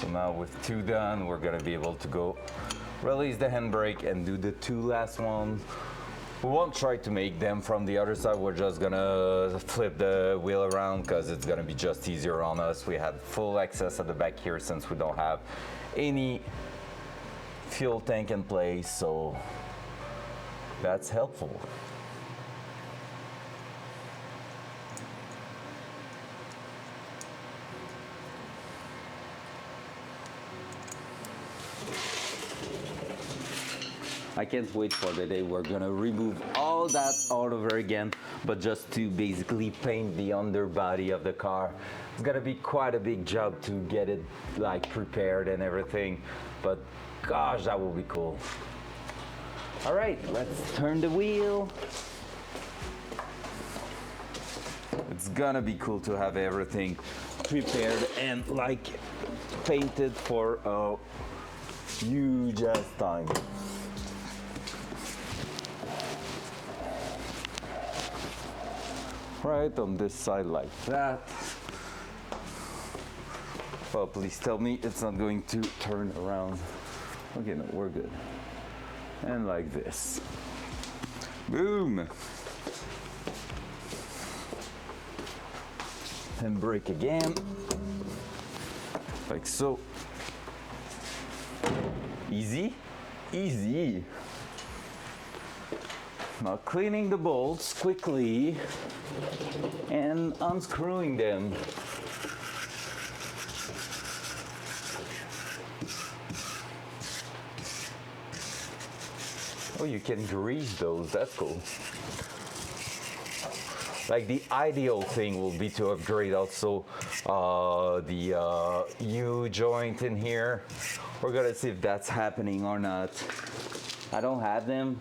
So now with 2 done, we're gonna be able to go release the handbrake and do the 2 last ones. We won't try to make them from the other side. We're just gonna flip the wheel around because it's gonna be just easier on us. We have full access at the back here since we don't have any fuel tank in place, so that's helpful. I can't wait for the day we're gonna remove all that all over again, but just to basically paint the underbody of the car. It's gonna be quite a big job to get it like prepared and everything, but gosh, that will be cool. All right, let's turn the wheel. It's gonna be cool to have everything prepared and like painted for a huge ass time. Right on this side like that. Oh, please tell me it's not going to turn around. Okay, no, we're good. And like this. Boom. And brake again. Like so. Easy, easy. Now cleaning the bolts quickly and unscrewing them. Oh, you can grease those, that's cool. Like the ideal thing will be to upgrade also the U joint in here. We're gonna see if that's happening or not. I don't have them,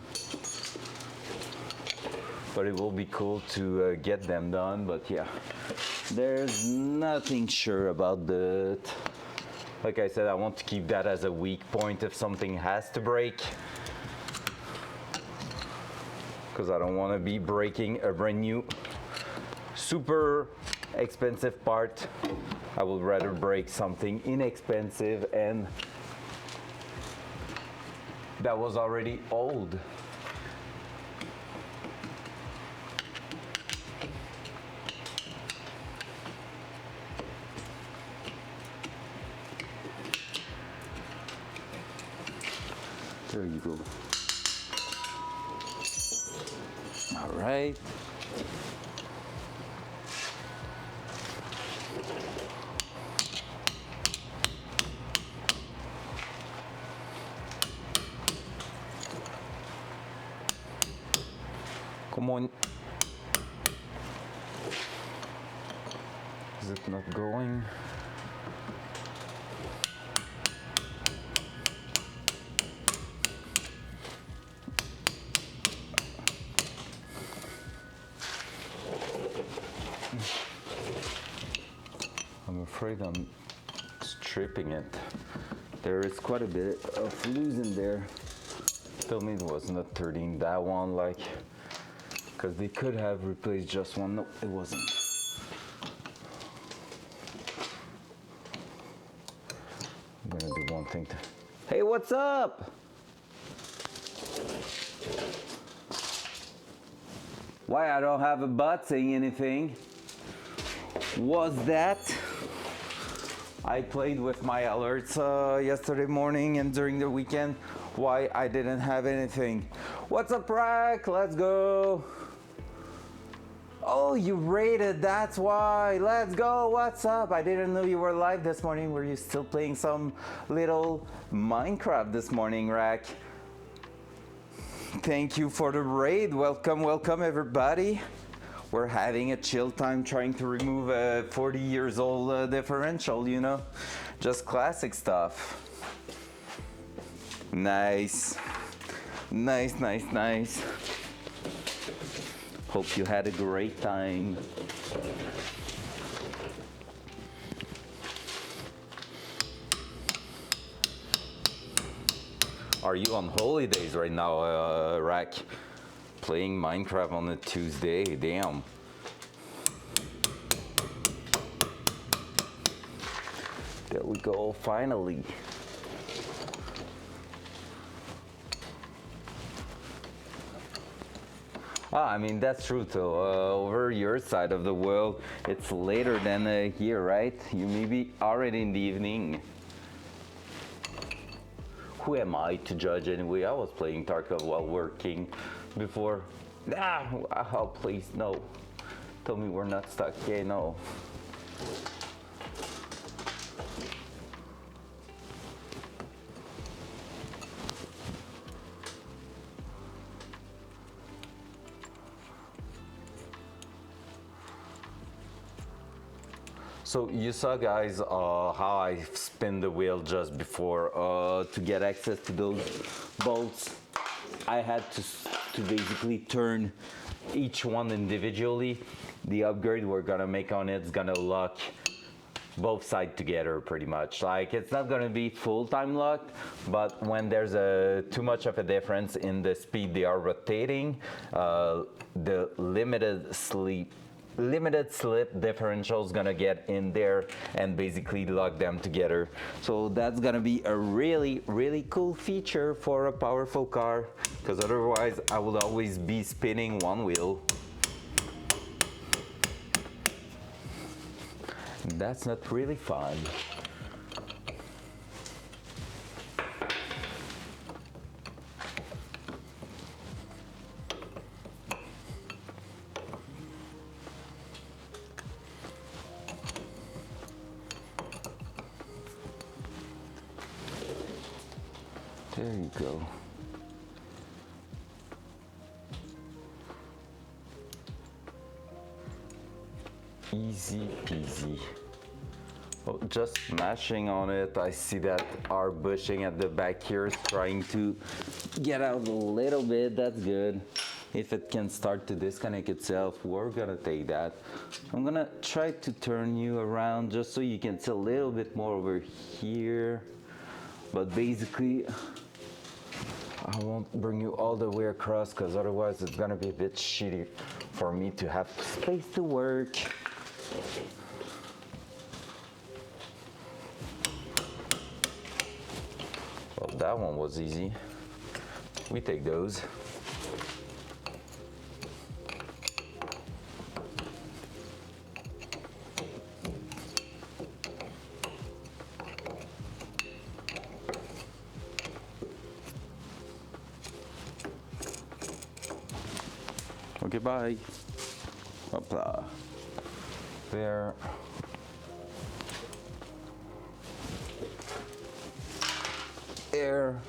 but it will be cool to get them done. But yeah, there's nothing sure about that. Like I said, I want to keep that as a weak point if something has to break, because I don't want to be breaking a brand new super expensive part. I would rather break something inexpensive and that was already old. There you go. All right. Come on. Is it not going? I'm afraid I'm stripping it. There is quite a bit of loose in there. Tell me it was not 13, that one, like, because they could have replaced just one. No, it wasn't. I'm gonna do one thing to... Hey, what's up? Why I don't have a bot saying anything? Was that I played with my alerts yesterday morning and during the weekend. Why I didn't have anything? What's up, Rack? Let's go. Oh, you rated, that's why. Let's go, what's up? I didn't know you were live this morning. Were you still playing some little Minecraft this morning, Rack? Thank you for the raid. Welcome, welcome everybody. We're having a chill time trying to remove a 40 years old differential, you know? Just classic stuff. Nice. Nice, nice, nice. Hope you had a great time. Are you on holidays right now, Rack? Playing Minecraft on a Tuesday? Damn. There we go, finally. I mean, that's true too. Over your side of the world, it's later than here, right? You may be already in the evening. Who am I to judge anyway? I was playing Tarkov while working before. Oh, please, no. Tell me we're not stuck. Yeah, no. So you saw, guys, how I spin the wheel just before to get access to those bolts. I had to basically turn each one individually. The upgrade we're gonna make on it is gonna lock both sides together pretty much. Like, it's not gonna be full-time locked, but when there's too much of a difference in the speed they are rotating, the limited slip differential is gonna get in there and basically lock them together. So that's gonna be a really, really cool feature for a powerful car, because otherwise I will always be spinning one wheel. That's not really fun. There you go. Easy peasy. Oh, just mashing on it. I see that our bushing at the back here is trying to get out a little bit. That's good. If it can start to disconnect itself, we're gonna take that. I'm gonna try to turn you around just so you can see a little bit more over here. But basically, I won't bring you all the way across, because otherwise it's gonna be a bit shitty for me to have space to work. Well, that one was easy. We take those. Okay, bye. Hopla. There. There.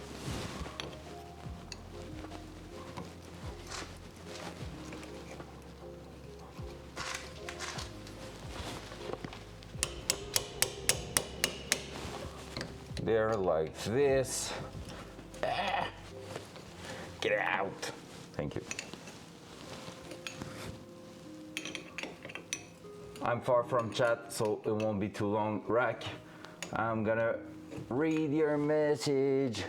There, like this. Get out. Thank you. I'm far from chat, so it won't be too long. Rack, I'm gonna read your message.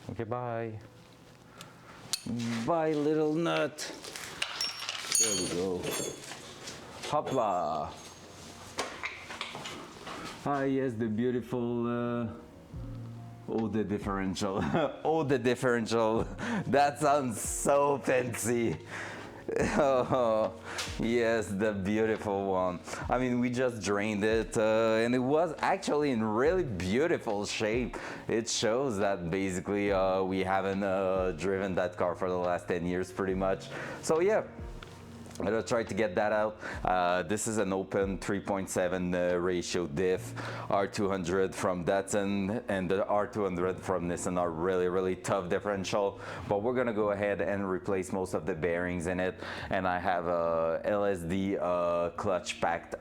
Okay, bye. Bye, little nut. There we go. Hopla. Ah, yes, the beautiful, oh, the differential. Oh, the differential. That sounds so fancy. Oh, yes, the beautiful one. I mean, we just drained it, and it was actually in really beautiful shape. It shows that basically we haven't driven that car for the last 10 years pretty much. So yeah. I'm gonna try to get that out. This is an open 3.7 ratio diff. R200 from Datsun and the R200 from Nissan are really, really tough differential. But we're gonna go ahead and replace most of the bearings in it. And I have a LSD clutch packed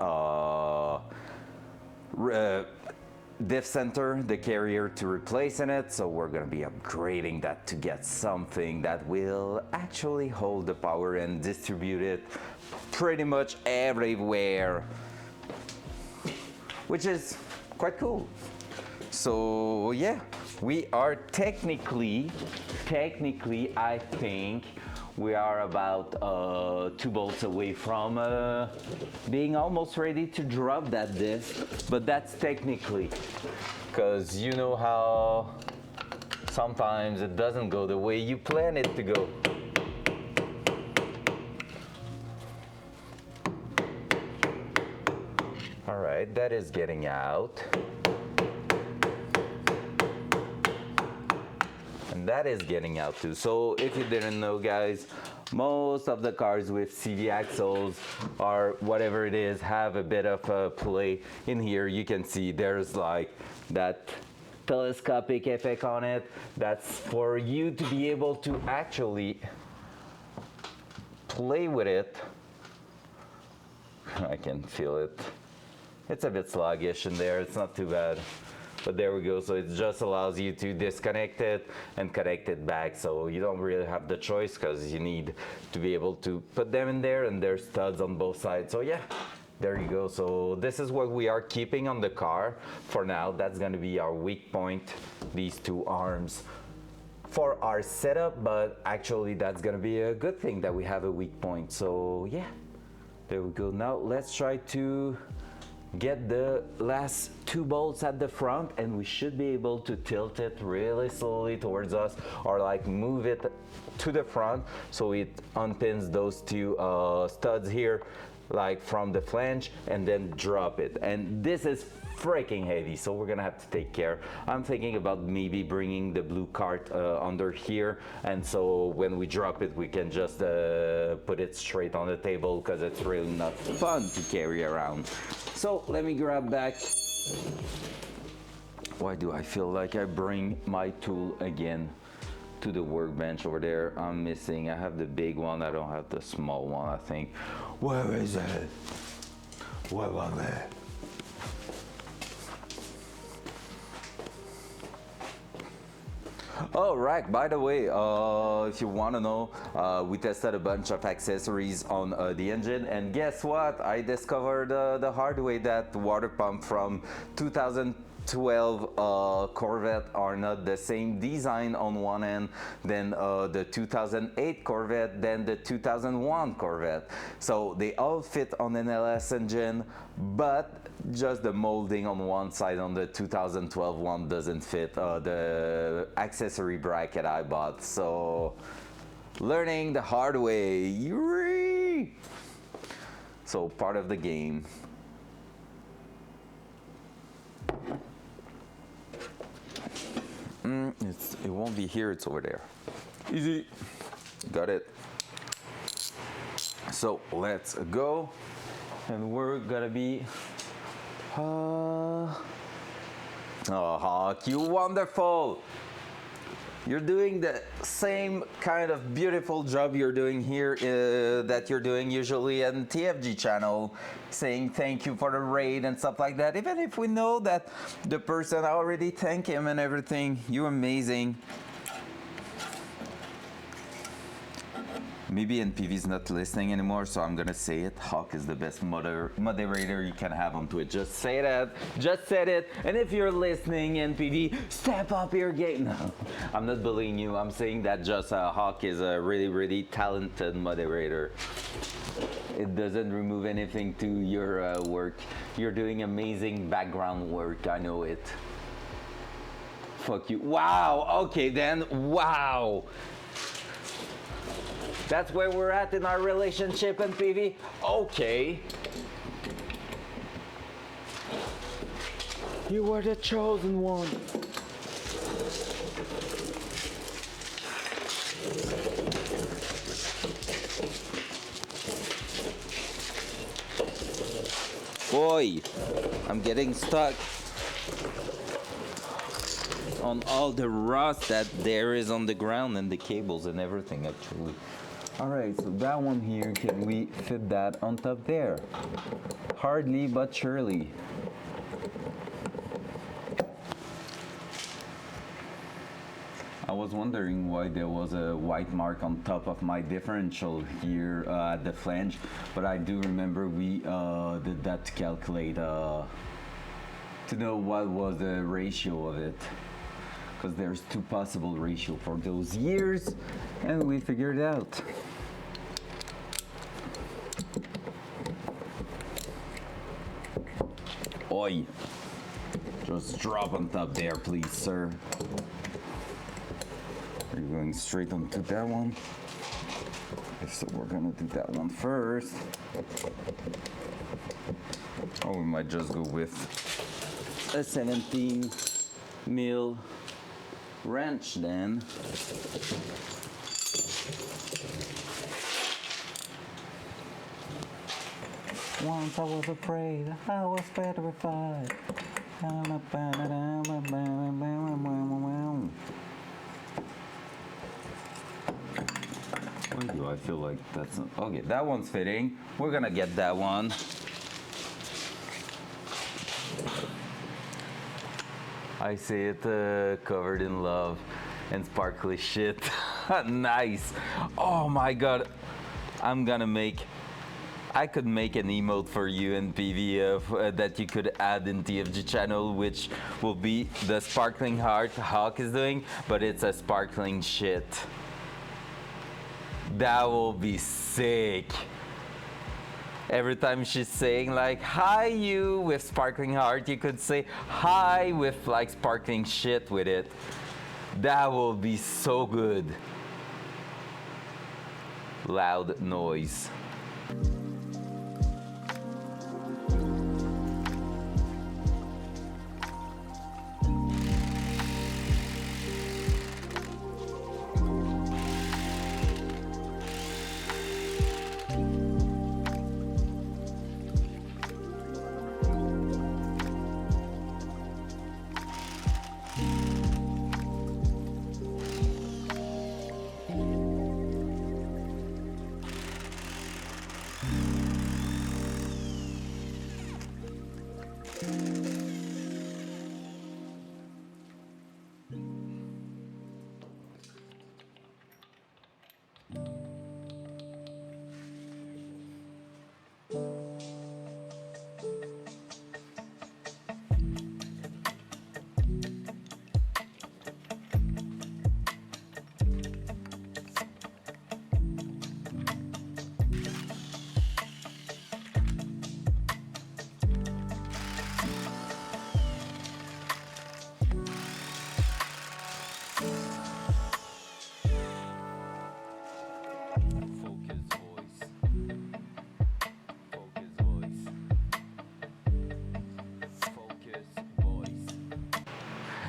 diff center, the carrier to replace in it, so we're gonna be upgrading that to get something that will actually hold the power and distribute it pretty much everywhere, which is quite cool. So yeah, we are technically, I think we are about 2 bolts away from being almost ready to drop that diff, but that's technically, because you know how sometimes it doesn't go the way you plan it to go. All right, that is getting out. And that is getting out too. So if you didn't know, guys, most of the cars with CV axles or whatever it is have a bit of a play in here. You can see there's like that telescopic effect on it. That's for you to be able to actually play with it. I can feel it. It's a bit sluggish in there, it's not too bad. But there we go, so it just allows you to disconnect it and connect it back. So you don't really have the choice because you need to be able to put them in there, and there's studs on both sides. So yeah, there you go. So this is what we are keeping on the car for now. That's gonna be our weak point, these 2 arms for our setup, but actually that's gonna be a good thing that we have a weak point. So yeah, there we go. Now let's try to get the last 2 bolts at the front, and we should be able to tilt it really slowly towards us, or like move it to the front so it unpins those 2 studs here, like from the flange, and then drop it. And this is freaking heavy, so we're gonna have to take care. I'm thinking about maybe bringing the blue cart under here, and so when we drop it we can just put it straight on the table, because it's really not fun to carry around. So let me grab back. Why do I feel like I bring my tool again to the workbench over there? I'm missing, I have the big one, I don't have the small one, I think. Where is it? Where was it? Oh, right, by the way, if you want to know, we tested a bunch of accessories on the engine, and guess what? I discovered the hard way that water pump from 2012 Corvette are not the same design on one end than the 2008 Corvette, than the 2001 Corvette. So they all fit on an LS engine, but just the molding on one side on the 2012 one doesn't fit the accessory bracket I bought. So learning the hard way. Yee! So part of the game. It won't be here, it's over there. Easy. Got it. So let's go, and we're gonna be oh, Hawk, you wonderful. You're doing the same kind of beautiful job you're doing here that you're doing usually on TFG channel, saying thank you for the raid and stuff like that. Even if we know that the person already thanked him and everything, you're amazing. Maybe NPV's not listening anymore, so I'm gonna say it. Hawk is the best moderator you can have on Twitch. Just say that. Just said it. And if you're listening, NPV, step up your game. No, I'm not bullying you. I'm saying that just Hawk is a really, really talented moderator. It doesn't remove anything to your work. You're doing amazing background work. I know it. Fuck you. Wow. Okay then. Wow. That's where we're at in our relationship, NPV? Okay. You were the chosen one. Boy, I'm getting stuck on all the rust that there is on the ground and the cables and everything, actually. All right, so that one here, can we fit that on top there? Hardly, but surely. I was wondering why there was a white mark on top of my differential here at the flange, but I do remember we did that to calculate to know what was the ratio of it, because there's two possible ratio for those years, and we figured it out. Oi, just drop on top there, please, sir. Are you going straight onto that one? If so, we're gonna do that one first. Or we might just go with a 17 mil wrench then. Once I was afraid, I was petrified. Why do I feel like that's not... Okay, that one's fitting. We're gonna get that one. I see it covered in love and sparkly shit. Nice. Oh my god. I'm gonna make... I could make an emote for you in PV that you could add in TFG channel, which will be the sparkling heart Hawk is doing, but it's a sparkling shit. That will be sick. Every time she's saying like, hi you with sparkling heart, you could say hi with like sparkling shit with it. That will be so good. Loud noise.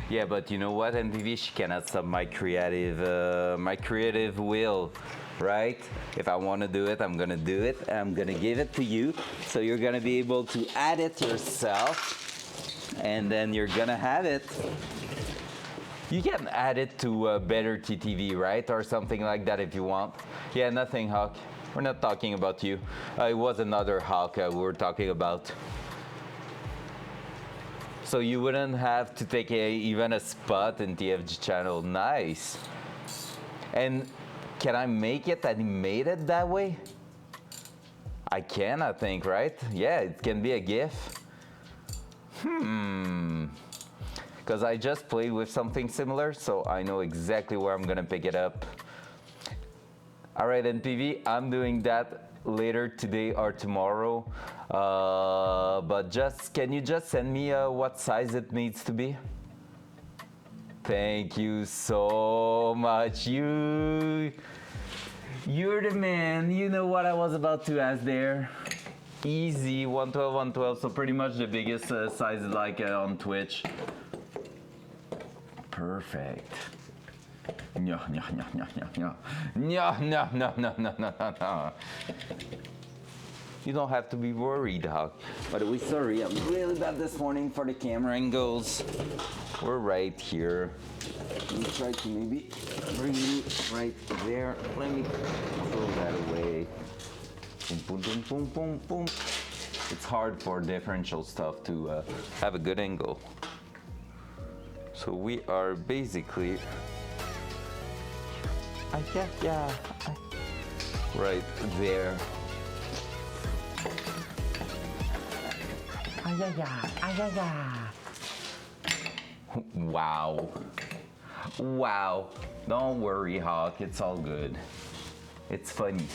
Yeah, but you know what, NPV, she cannot stop my creative will, right? If I want to do it, I'm gonna do it. I'm gonna give it to you, so you're gonna be able to add it yourself, and then you're gonna have it. You can add it to a better TTV, right, or something like that if you want. Yeah, nothing, Hawk. We're not talking about you. It was another Hawk we were talking about. So you wouldn't have to take even a spot in TFG channel. Nice. And can I make it animated that way? I can, I think, right? Yeah, it can be a GIF. Because I just played with something similar, so I know exactly where I'm gonna pick it up. All right, NPV, I'm doing that later today or tomorrow. But can you just send me what size it needs to be? Thank you so much. You're the man. You know what I was about to ask there. Easy, 112, 112. So pretty much the biggest size like on Twitch. Perfect. No. You don't have to be worried, Hawk. By the way, sorry, I'm really bad this morning for the camera angles. We're right here. Let me try to maybe bring you right there. Let me throw that away. Boom, boom, boom, boom, boom, boom. It's hard for differential stuff to have a good angle. So we are basically right there. Wow. Wow. Don't worry, Hawk. It's all good. It's funny.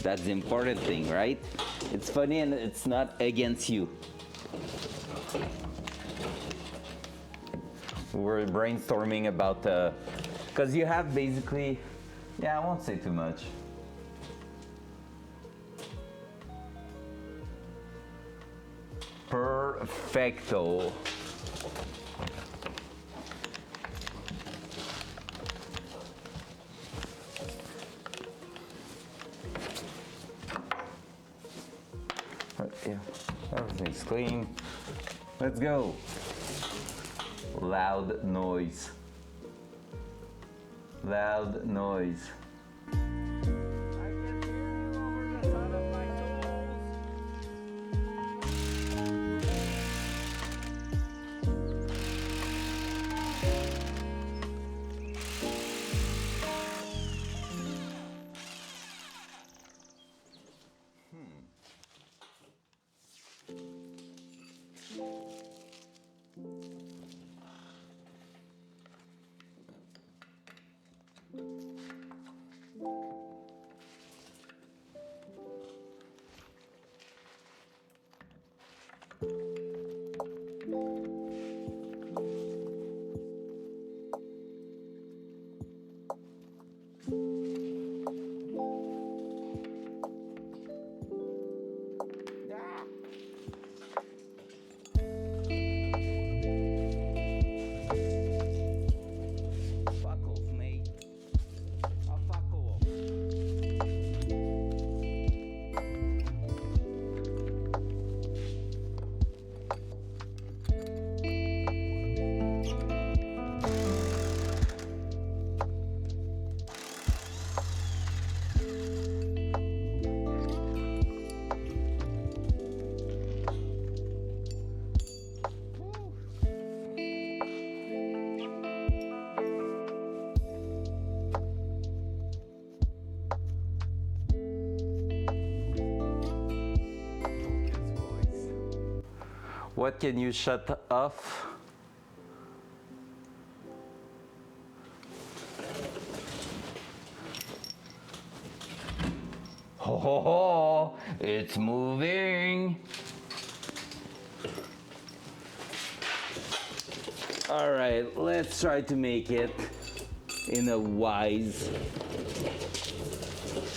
That's the important thing, right? It's funny and it's not against you. We're brainstorming about because you have basically, yeah, I won't say too much. Perfecto. Yeah, everything's clean. Let's go. Loud noise. Loud noise. What can you shut off? Ho ho ho! It's moving! Alright, let's try to make it in a wise,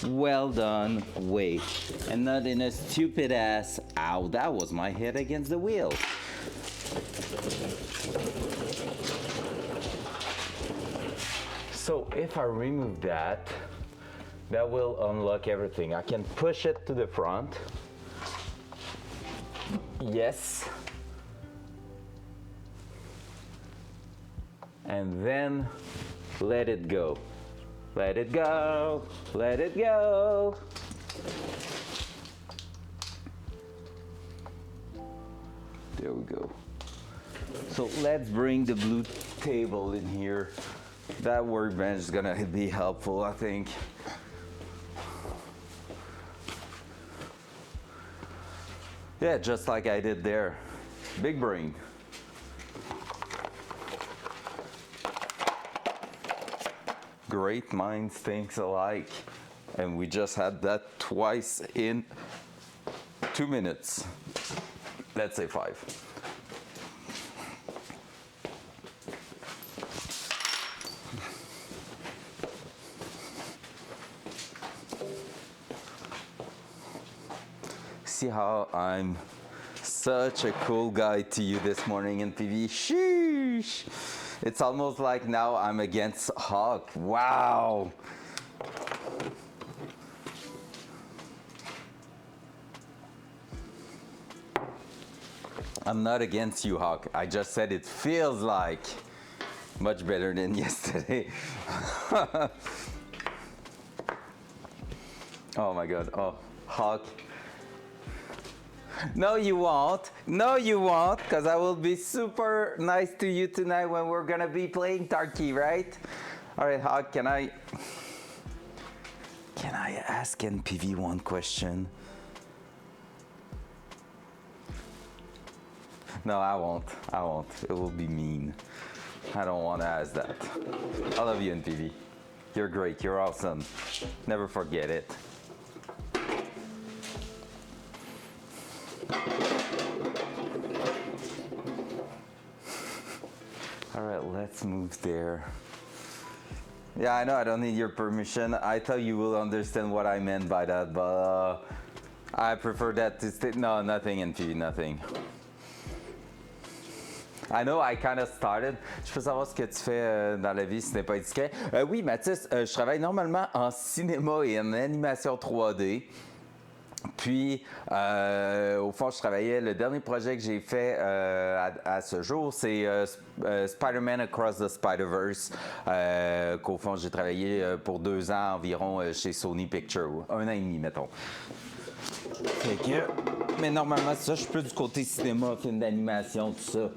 well done way. And not in a stupid ass, ow, that was my head against the wheel. So if I remove that, that will unlock everything. I can push it to the front. Yes. And then let it go. Let it go. Let it go. There we go. So let's bring the blue table in here. That workbench is gonna be helpful, I think. Yeah, just like I did there. Big brain. Great minds think alike. And we just had that twice in 2 minutes. Let's say 5. See how I'm such a cool guy to you this morning in PV. Sheesh! It's almost like now I'm against Hawk. Wow! I'm not against you, Hawk. I just said it feels like much better than yesterday. Oh my God. Oh, Hawk. No, you won't. No, you won't, because I will be super nice to you tonight when we're gonna be playing Tarky, right? All right, Hawk, can I ask NPV one question? No, I won't. I won't. It will be mean. I don't want to ask that. I love you, NPV. You're great. You're awesome. Never forget it. All right, let's move there. Yeah, I know I don't need your permission. I thought you will understand what I meant by that, but I prefer that to stay. No, nothing, NPV, nothing. I know I kind of started. Je peux savoir ce que tu fais dans la vie si ce n'est pas discret. Oui, Mathis, je travaille normalement en cinéma et en animation 3D. Puis, au fond, je travaillais. Le dernier projet que j'ai fait à ce jour, c'est Spider-Man Across the Spider-Verse. Qu'au fond, j'ai travaillé pour 2 ans environ chez Sony Pictures. 1 an et demi, mettons. Fait que, mais normalement, c'est ça, je suis plus du côté cinéma, film d'animation, tout ça.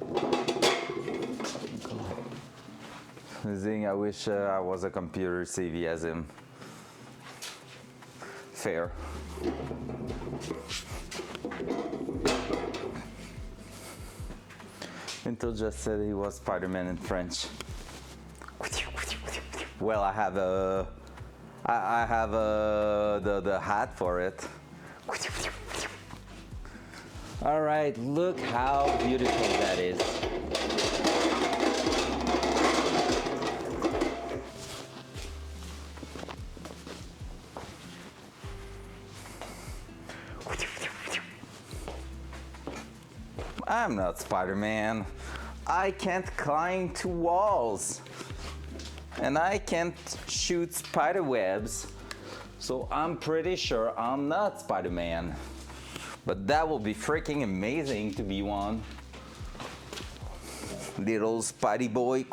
Zing, I wish I was a computer savvy as him. Fair. Until just said he was Spider-Man in French. Well, I have the hat for it. All right, look how beautiful that is. I'm not Spider-Man. I can't climb to walls. And I can't shoot spider webs. So I'm pretty sure I'm not Spider-Man. But that will be freaking amazing to be one. Little Spidey boy.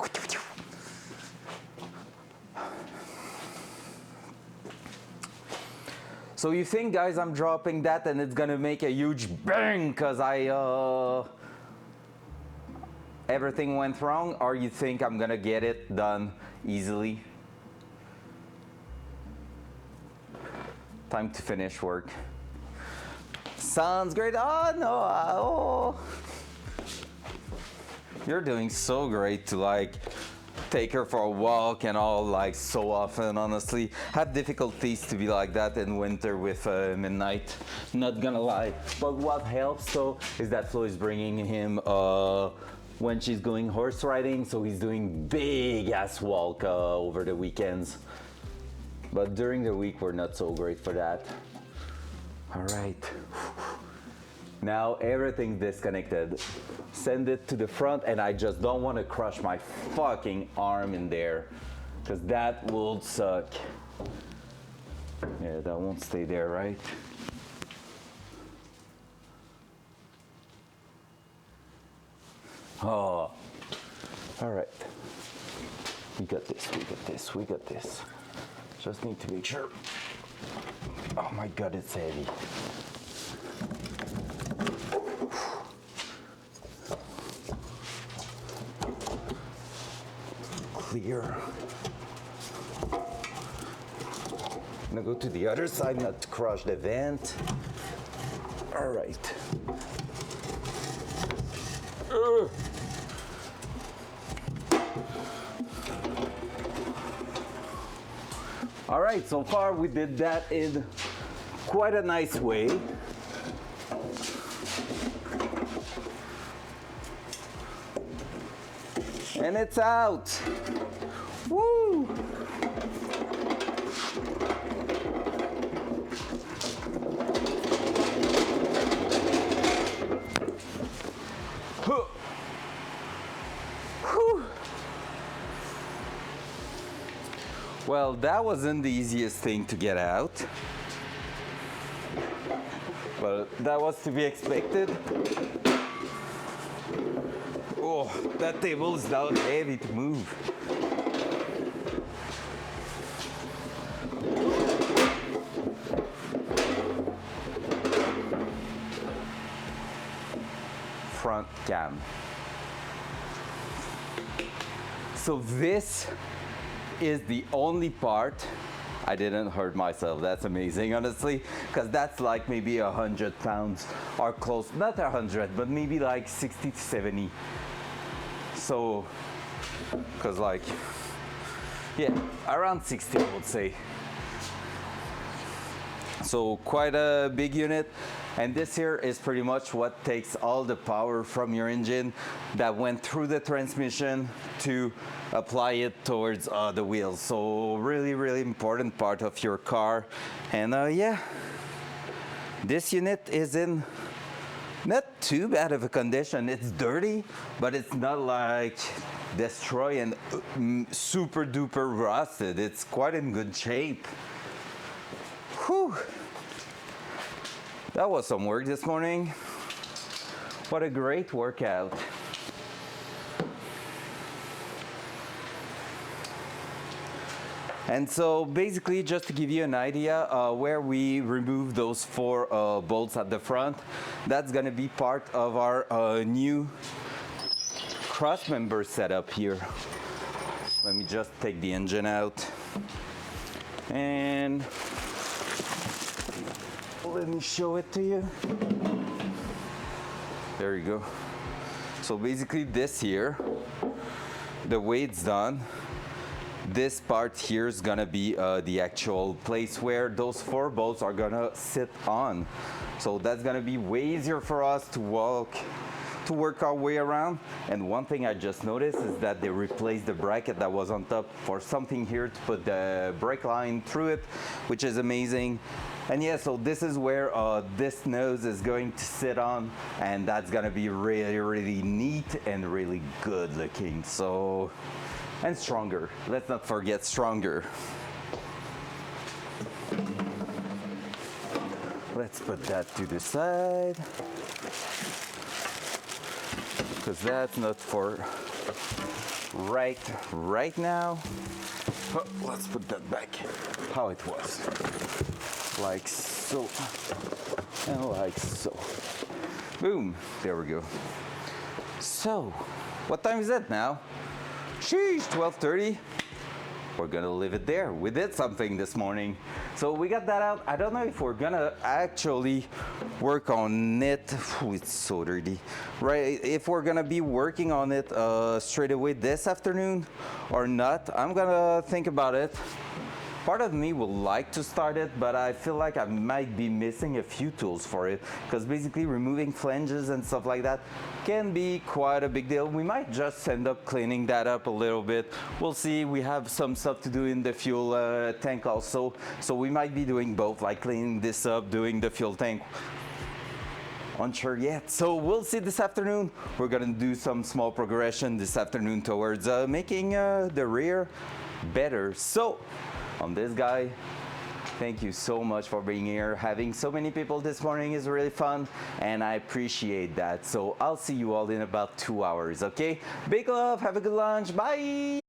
So you think, guys, I'm dropping that and it's gonna make a huge bang because everything went wrong, or you think I'm gonna get it done easily? Time to finish work. Sounds great. Oh no, oh. You're doing so great to like take her for a walk and all, like so often. Honestly, have difficulties to be like that in winter with Midnight, not gonna lie. But what helps though is that Flo is bringing him when she's going horse riding, so he's doing big ass walk over the weekends. But during the week we're not so great for that. All right, now everything's disconnected. Send it to the front, and I just don't want to crush my fucking arm in there, because that will suck. Yeah, that won't stay there, right? Oh, all right. We got this, we got this, we got this. Just need to make sure. Oh my God, it's heavy. Clear. I'm gonna go to the other side, not to crush the vent. All right. All right, so far we did that in quite a nice way. And it's out. Woo! Well, that wasn't the easiest thing to get out, but that was to be expected. Oh, that table is now heavy to move. Front cam. So this is the only part I didn't hurt myself. That's amazing, honestly, because that's like maybe 100 pounds or close, not 100, but maybe like 60 to 70. So, because like, yeah, around 60, I would say. So quite a big unit. And this here is pretty much what takes all the power from your engine that went through the transmission to apply it towards the wheels. So really, really important part of your car. And yeah, this unit is in not too bad of a condition. It's dirty, but it's not like destroyed and super duper rusted. It's quite in good shape. Whew. That was some work this morning. What a great workout. And so basically, just to give you an idea where we remove those 4 bolts at the front, that's gonna be part of our new cross member setup here. Let me just take the engine out. And let me show it to you. There you go. So basically this here, the way it's done, this part here is gonna be the actual place where those 4 bolts are gonna sit on. So that's gonna be way easier for us to work our way around. And one thing I just noticed is that they replaced the bracket that was on top for something here to put the brake line through it, which is amazing. And yeah, so this is where this nose is going to sit on, and that's gonna be really, really neat and really good looking. So, and stronger. Let's not forget stronger. Let's put that to the side, because that's not for right now. Oh, let's put that back how it was. Like so, and like so. Boom, there we go. So, what time is it now? Sheesh, 12:30. We're gonna leave it there. We did something this morning. So we got that out. I don't know if we're gonna actually work on it. Ooh, it's so dirty. Right, if we're gonna be working on it straight away this afternoon or not. I'm gonna think about it. Part of me would like to start it, but I feel like I might be missing a few tools for it, because basically removing flanges and stuff like that can be quite a big deal. We might just end up cleaning that up a little bit. We'll see. We have some stuff to do in the fuel tank also, so we might be doing both, like cleaning this up, doing the fuel tank. Unsure yet. So we'll see this afternoon. We're gonna do some small progression this afternoon towards making the rear better. So on this guy, thank you so much for being here. Having so many people this morning is really fun, and I appreciate that. So I'll see you all in about 2 hours, okay? Big love, have a good lunch, bye!